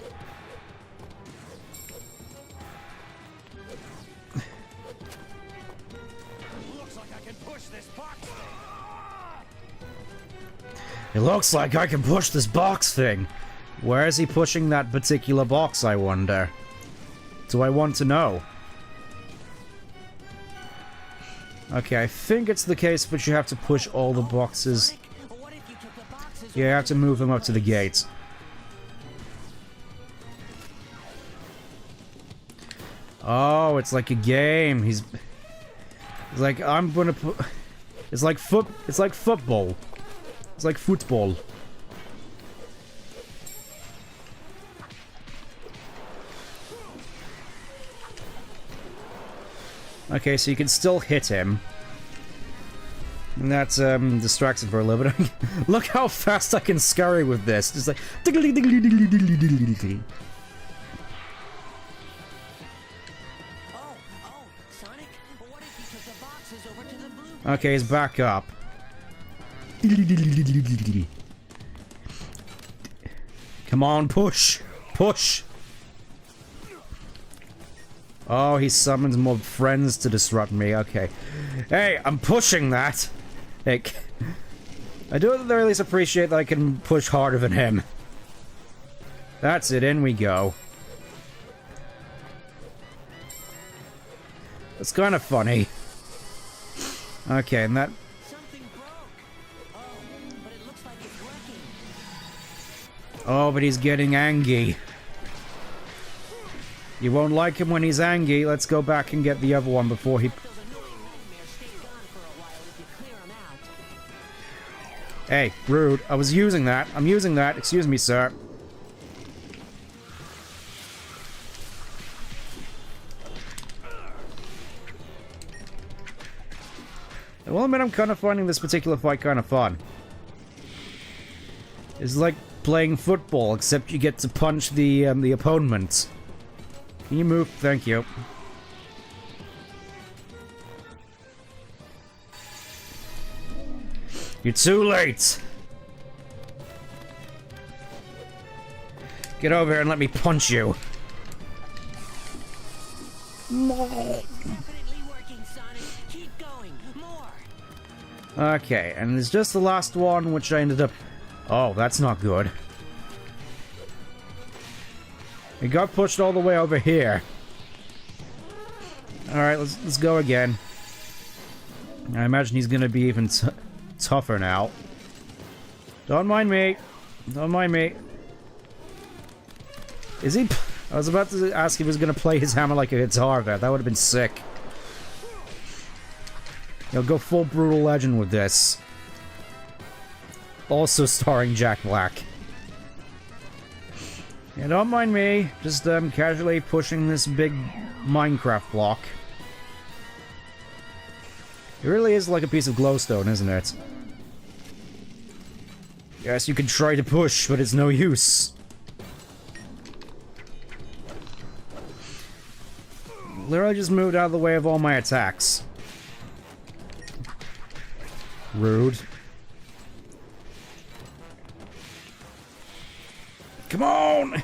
It looks like I can push this box thing. Where is he pushing that particular box, I wonder? Do I want to know? Okay, I think it's the case, but you have to push all the boxes. Yeah, you have to move them up to the gate. Oh, it's like a game. He's like, I'm gonna put. It's like football. It's like football. Okay, so you can still hit him. And that's distracts him for a little bit. Look how fast I can scurry with this. Just like diggly diggly diggly diggly diggly diggly. Okay, he's back up. Come on, push! Push! Oh, he summons more friends to disrupt me. Okay. Hey, I'm pushing that! Hey, I do at the very least appreciate that I can push harder than him. That's it, in we go. It's kind of funny. Okay, and that... Oh, but he's getting angry. You won't like him when he's angry. Let's go back and get the other one before he... Hey, rude. I was using that. I'm using that. Excuse me, sir. I will admit I'm kind of finding this particular fight kind of fun. It's like playing football, except you get to punch the opponent. Can you move? Thank you. You're too late! Get over here and let me punch you. Okay, and there's just the last one, which I ended up... Oh, that's not good. He got pushed all the way over here. Alright, let's go again. I imagine he's gonna be even tougher now. Don't mind me. Don't mind me. Is he... I was about to ask if he was gonna play his hammer like a guitar there. That would have been sick. He'll go full Brutal Legend with this. Also starring Jack Black. Yeah, don't mind me. Just casually pushing this big Minecraft block. It really is like a piece of glowstone, isn't it? Yes, you can try to push, but it's no use. Literally just moved out of the way of all my attacks. Rude. Come on!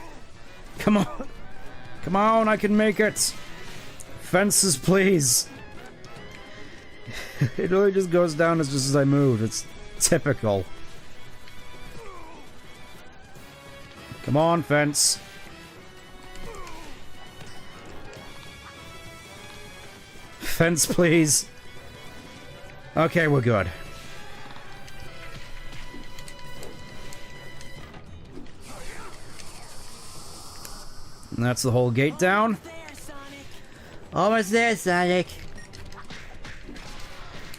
Come on! Come on, I can make it! Fences, please! It really just goes down as just as I move. It's typical. Come on, fence. Fence, please. Okay, we're good. And that's the whole gate down. Almost there, Sonic.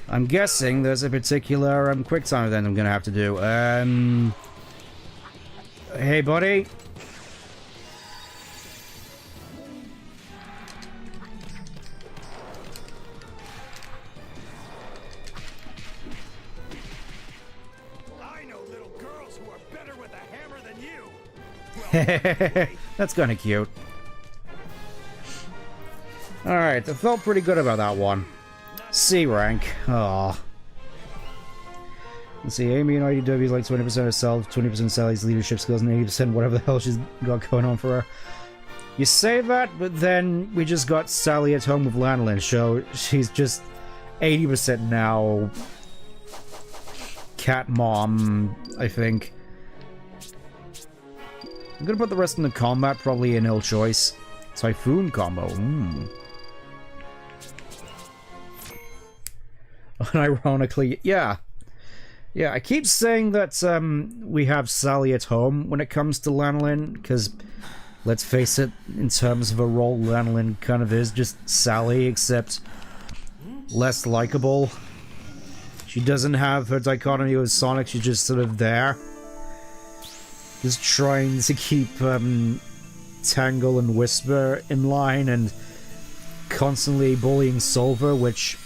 I'm guessing there's a particular quick time event I'm gonna have to do. Hey, buddy. I know little girls who are better with a hammer than you. That's kind of cute. Alright, I felt pretty good about that one. C rank. Aww. Let's see, Amy and IDW is like 20% herself, 20% Sally's leadership skills, and 80% whatever the hell she's got going on for her. You say that, but then we just got Sally at home with Lanolin, so she's just 80% now cat mom, I think. I'm gonna put the rest in the combat, probably an ill choice. Typhoon combo. Unironically, yeah. Yeah, I keep saying that we have Sally at home when it comes to Lanolin, because, let's face it, in terms of a role, Lanolin kind of is just Sally, except less likable. She doesn't have her dichotomy with Sonic, she's just sort of there. Just trying to keep Tangle and Whisper in line and constantly bullying Silver, which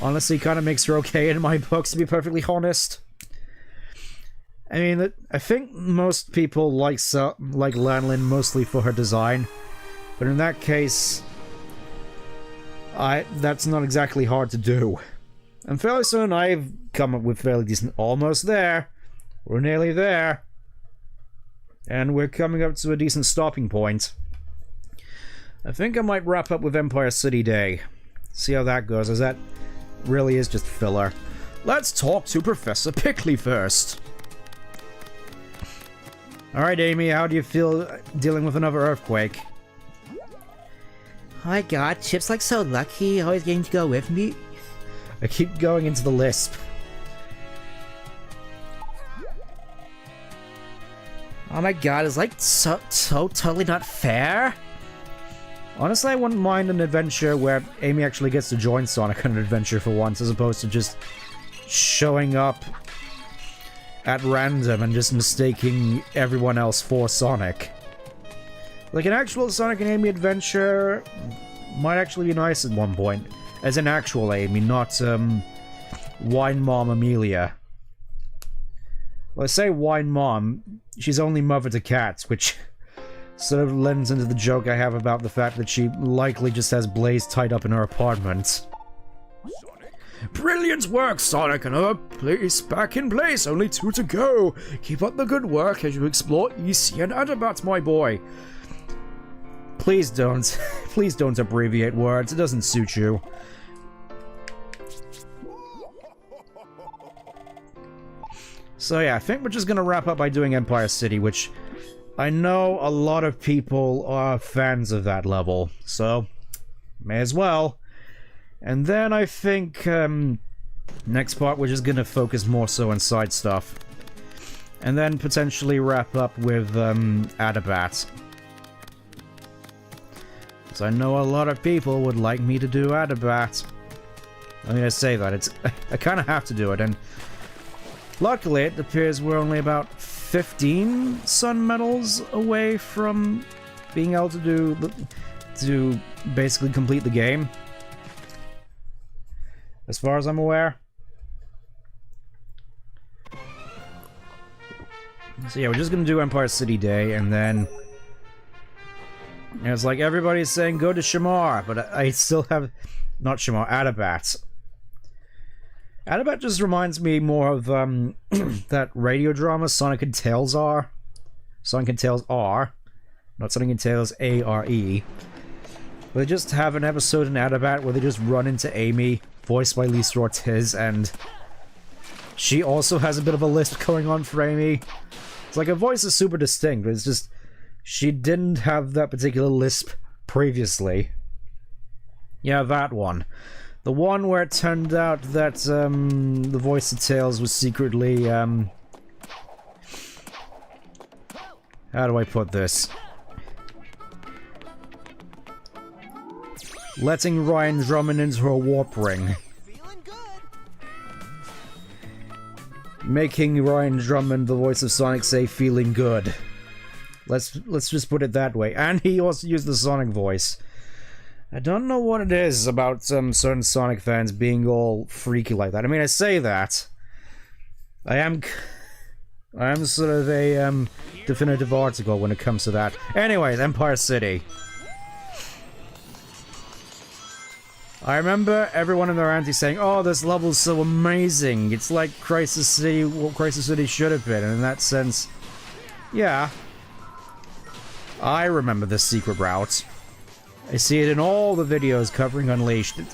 honestly kind of makes her okay in my books, to be perfectly honest. I mean, I think most people like Lanolin mostly for her design, but in that case, that's not exactly hard to do. And fairly soon I've come up with fairly decent... Almost there. We're nearly there. And we're coming up to a decent stopping point. I think I might wrap up with Empire City Day. See how that goes, as that really is just filler. Let's talk to Professor Pickley first. Alright, Amy, how do you feel dealing with another earthquake? Oh my god, Chip's like so lucky, always getting to go with me. I keep going into the lisp. Oh my god, it's like so totally not fair. Honestly, I wouldn't mind an adventure where Amy actually gets to join Sonic on an adventure for once, as opposed to just showing up at random and just mistaking everyone else for Sonic. Like, an actual Sonic and Amy adventure might actually be nice at one point. As an actual Amy, not, Wine Mom Amelia. Well, I say Wine Mom, she's only mother to cats, which sort of lends into the joke I have about the fact that she likely just has Blaze tied up in her apartment. Brilliant work, Sonic! Another place back in place, only 2 to go! Keep up the good work as you explore EC and Adabat, my boy! Please don't. Please don't abbreviate words, it doesn't suit you. So yeah, I think we're just gonna wrap up by doing Empire City, which I know a lot of people are fans of that level, so may as well. And then I think next part we're just gonna focus more so on side stuff. And then potentially wrap up with Adabat. Because I know a lot of people would like me to do Adabat. I mean, I say that, I kind of have to do it, and luckily it appears we're only about 15 sun medals away from being able to basically complete the game, as far as I'm aware. So yeah, we're just gonna do Empire City Day, and then it's like everybody's saying go to Shamar, but I still have not Shamar, Adabat. Adabat just reminds me more of that radio drama Sonic and Tails are. Sonic and Tails are, not Sonic and Tails A-R-E. They just have an episode in Adabat where they just run into Amy, voiced by Lisa Ortiz, and she also has a bit of a lisp going on for Amy. It's like her voice is super distinct, but it's just she didn't have that particular lisp previously. Yeah, that one. The one where it turned out that the voice of Tails was secretly how do I put this? Letting Ryan Drummond into a warp ring. Making Ryan Drummond, the voice of Sonic, say feeling good. Let's just put it that way. And he also used the Sonic voice. I don't know what it is about certain Sonic fans being all freaky like that. I mean, I say that. I am sort of a definitive article when it comes to that. Anyways, Empire City. I remember everyone in their anti saying, "Oh, this level's so amazing. It's like Crisis City, what Crisis City should have been." And in that sense, yeah. I remember this secret route. I see it in all the videos covering Unleashed. It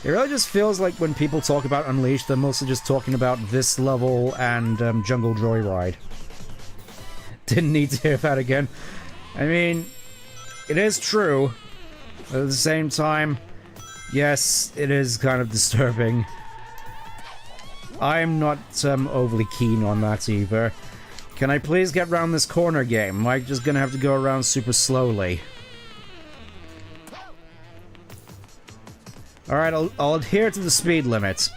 really just feels like when people talk about Unleashed, they're mostly just talking about this level and Jungle Joyride. Didn't need to hear that again. I mean, it is true. But at the same time, yes, it is kind of disturbing. I'm not overly keen on that either. Can I please get around this corner game? Am I just gonna have to go around super slowly? Alright, I'll adhere to the speed limit.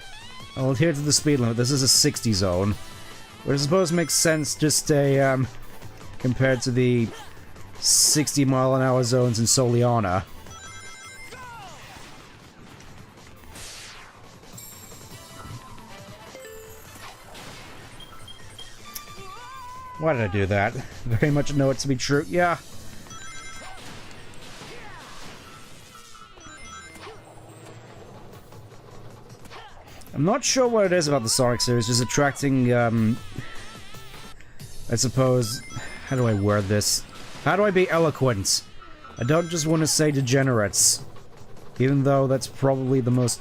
I'll adhere to the speed limit. This is a 60 zone. Which I suppose makes sense just a, compared to the 60-mile-an-hour zones in Soliana. Why did I do that? Very much know it to be true. Yeah. I'm not sure what it is about the Sonic series, just attracting, I suppose... How do I word this? How do I be eloquent? I don't just want to say degenerates. Even though that's probably the most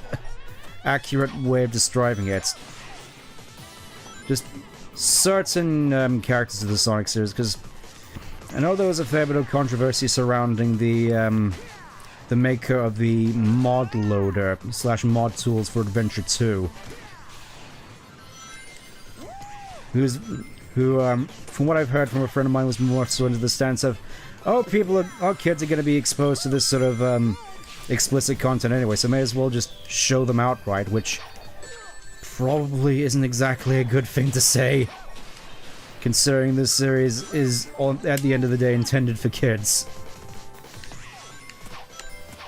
accurate way of describing it. Just certain characters of the Sonic series, because I know there was a fair bit of controversy surrounding the maker of the mod loader / mod tools for Adventure 2. Who, from what I've heard from a friend of mine, was more so into the stance of, oh, kids are going to be exposed to this sort of explicit content anyway, so may as well just show them outright, which probably isn't exactly a good thing to say, considering this series is, at the end of the day, intended for kids.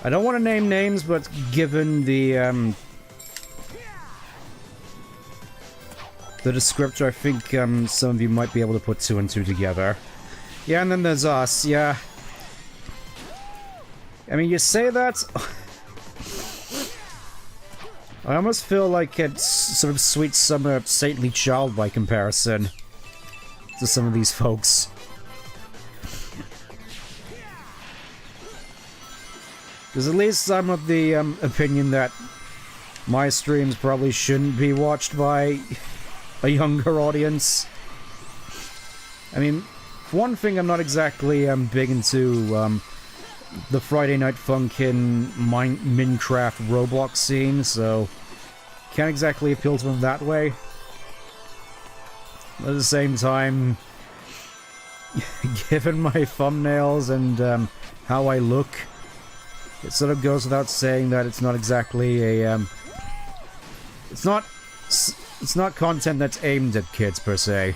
I don't want to name names, but given the descriptor, I think some of you might be able to put 2 and 2 together. Yeah, and then there's us, yeah. I mean, you say that... I almost feel like it's sort of Sweet Summer Saintly Child by comparison to some of these folks. Because at least I'm of the opinion that my streams probably shouldn't be watched by a younger audience. I mean, for one thing, I'm not exactly big into the Friday Night Funkin' Minecraft Roblox scene, so can't exactly appeal to them that way. At the same time, given my thumbnails and how I look, it sort of goes without saying that it's not exactly a it's not content that's aimed at kids per se.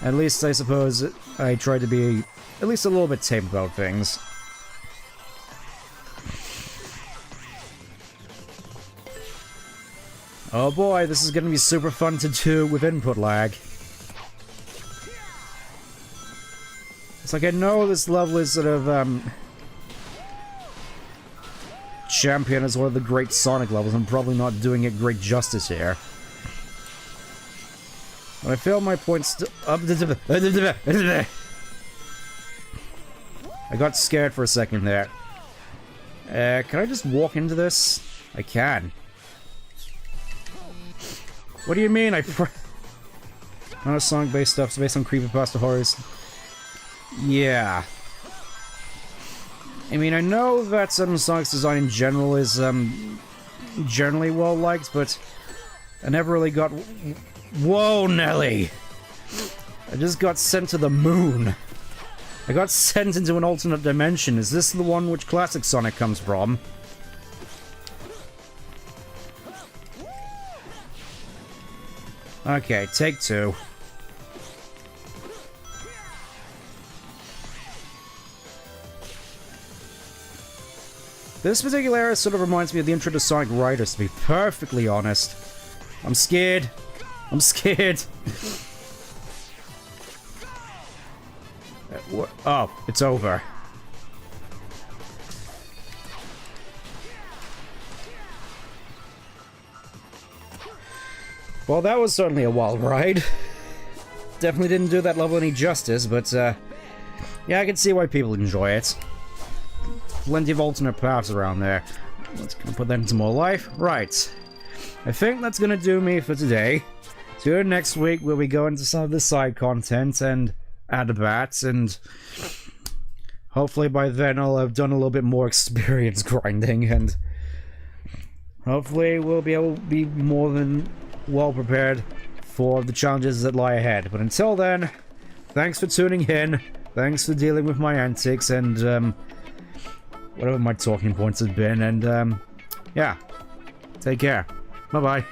At least I suppose I tried to be at least a little bit tame about things. Oh boy, this is gonna be super fun to do with input lag. It's like I know this level is sort of, championed as one of the great Sonic levels. I'm probably not doing it great justice here. But I feel my points I got scared for a second there. Can I just walk into this? I can. What do you mean not a song-based stuff, it's based on creepypasta horrors. Yeah. I mean, I know that Sonic's design in general is, generally well-liked, but I never really got... Whoa, Nelly! I just got sent to the moon. I got sent into an alternate dimension. Is this the one which classic Sonic comes from? Okay, take two. This particular area sort of reminds me of the intro to Sonic Riders, to be perfectly honest. I'm scared. I'm scared. Oh, it's over. Well, that was certainly a wild ride. Definitely didn't do that level any justice, but, yeah, I can see why people enjoy it. Plenty of alternate paths around there. Let's put that into more life. Right. I think that's gonna do me for today. Tune in next week where we go into some of the side content and add bats, and hopefully by then I'll have done a little bit more experience grinding, and hopefully we'll be able to be more than well prepared for the challenges that lie ahead. But until then, thanks for tuning in, thanks for dealing with my antics, and whatever my talking points have been, and yeah, take care. Bye-bye.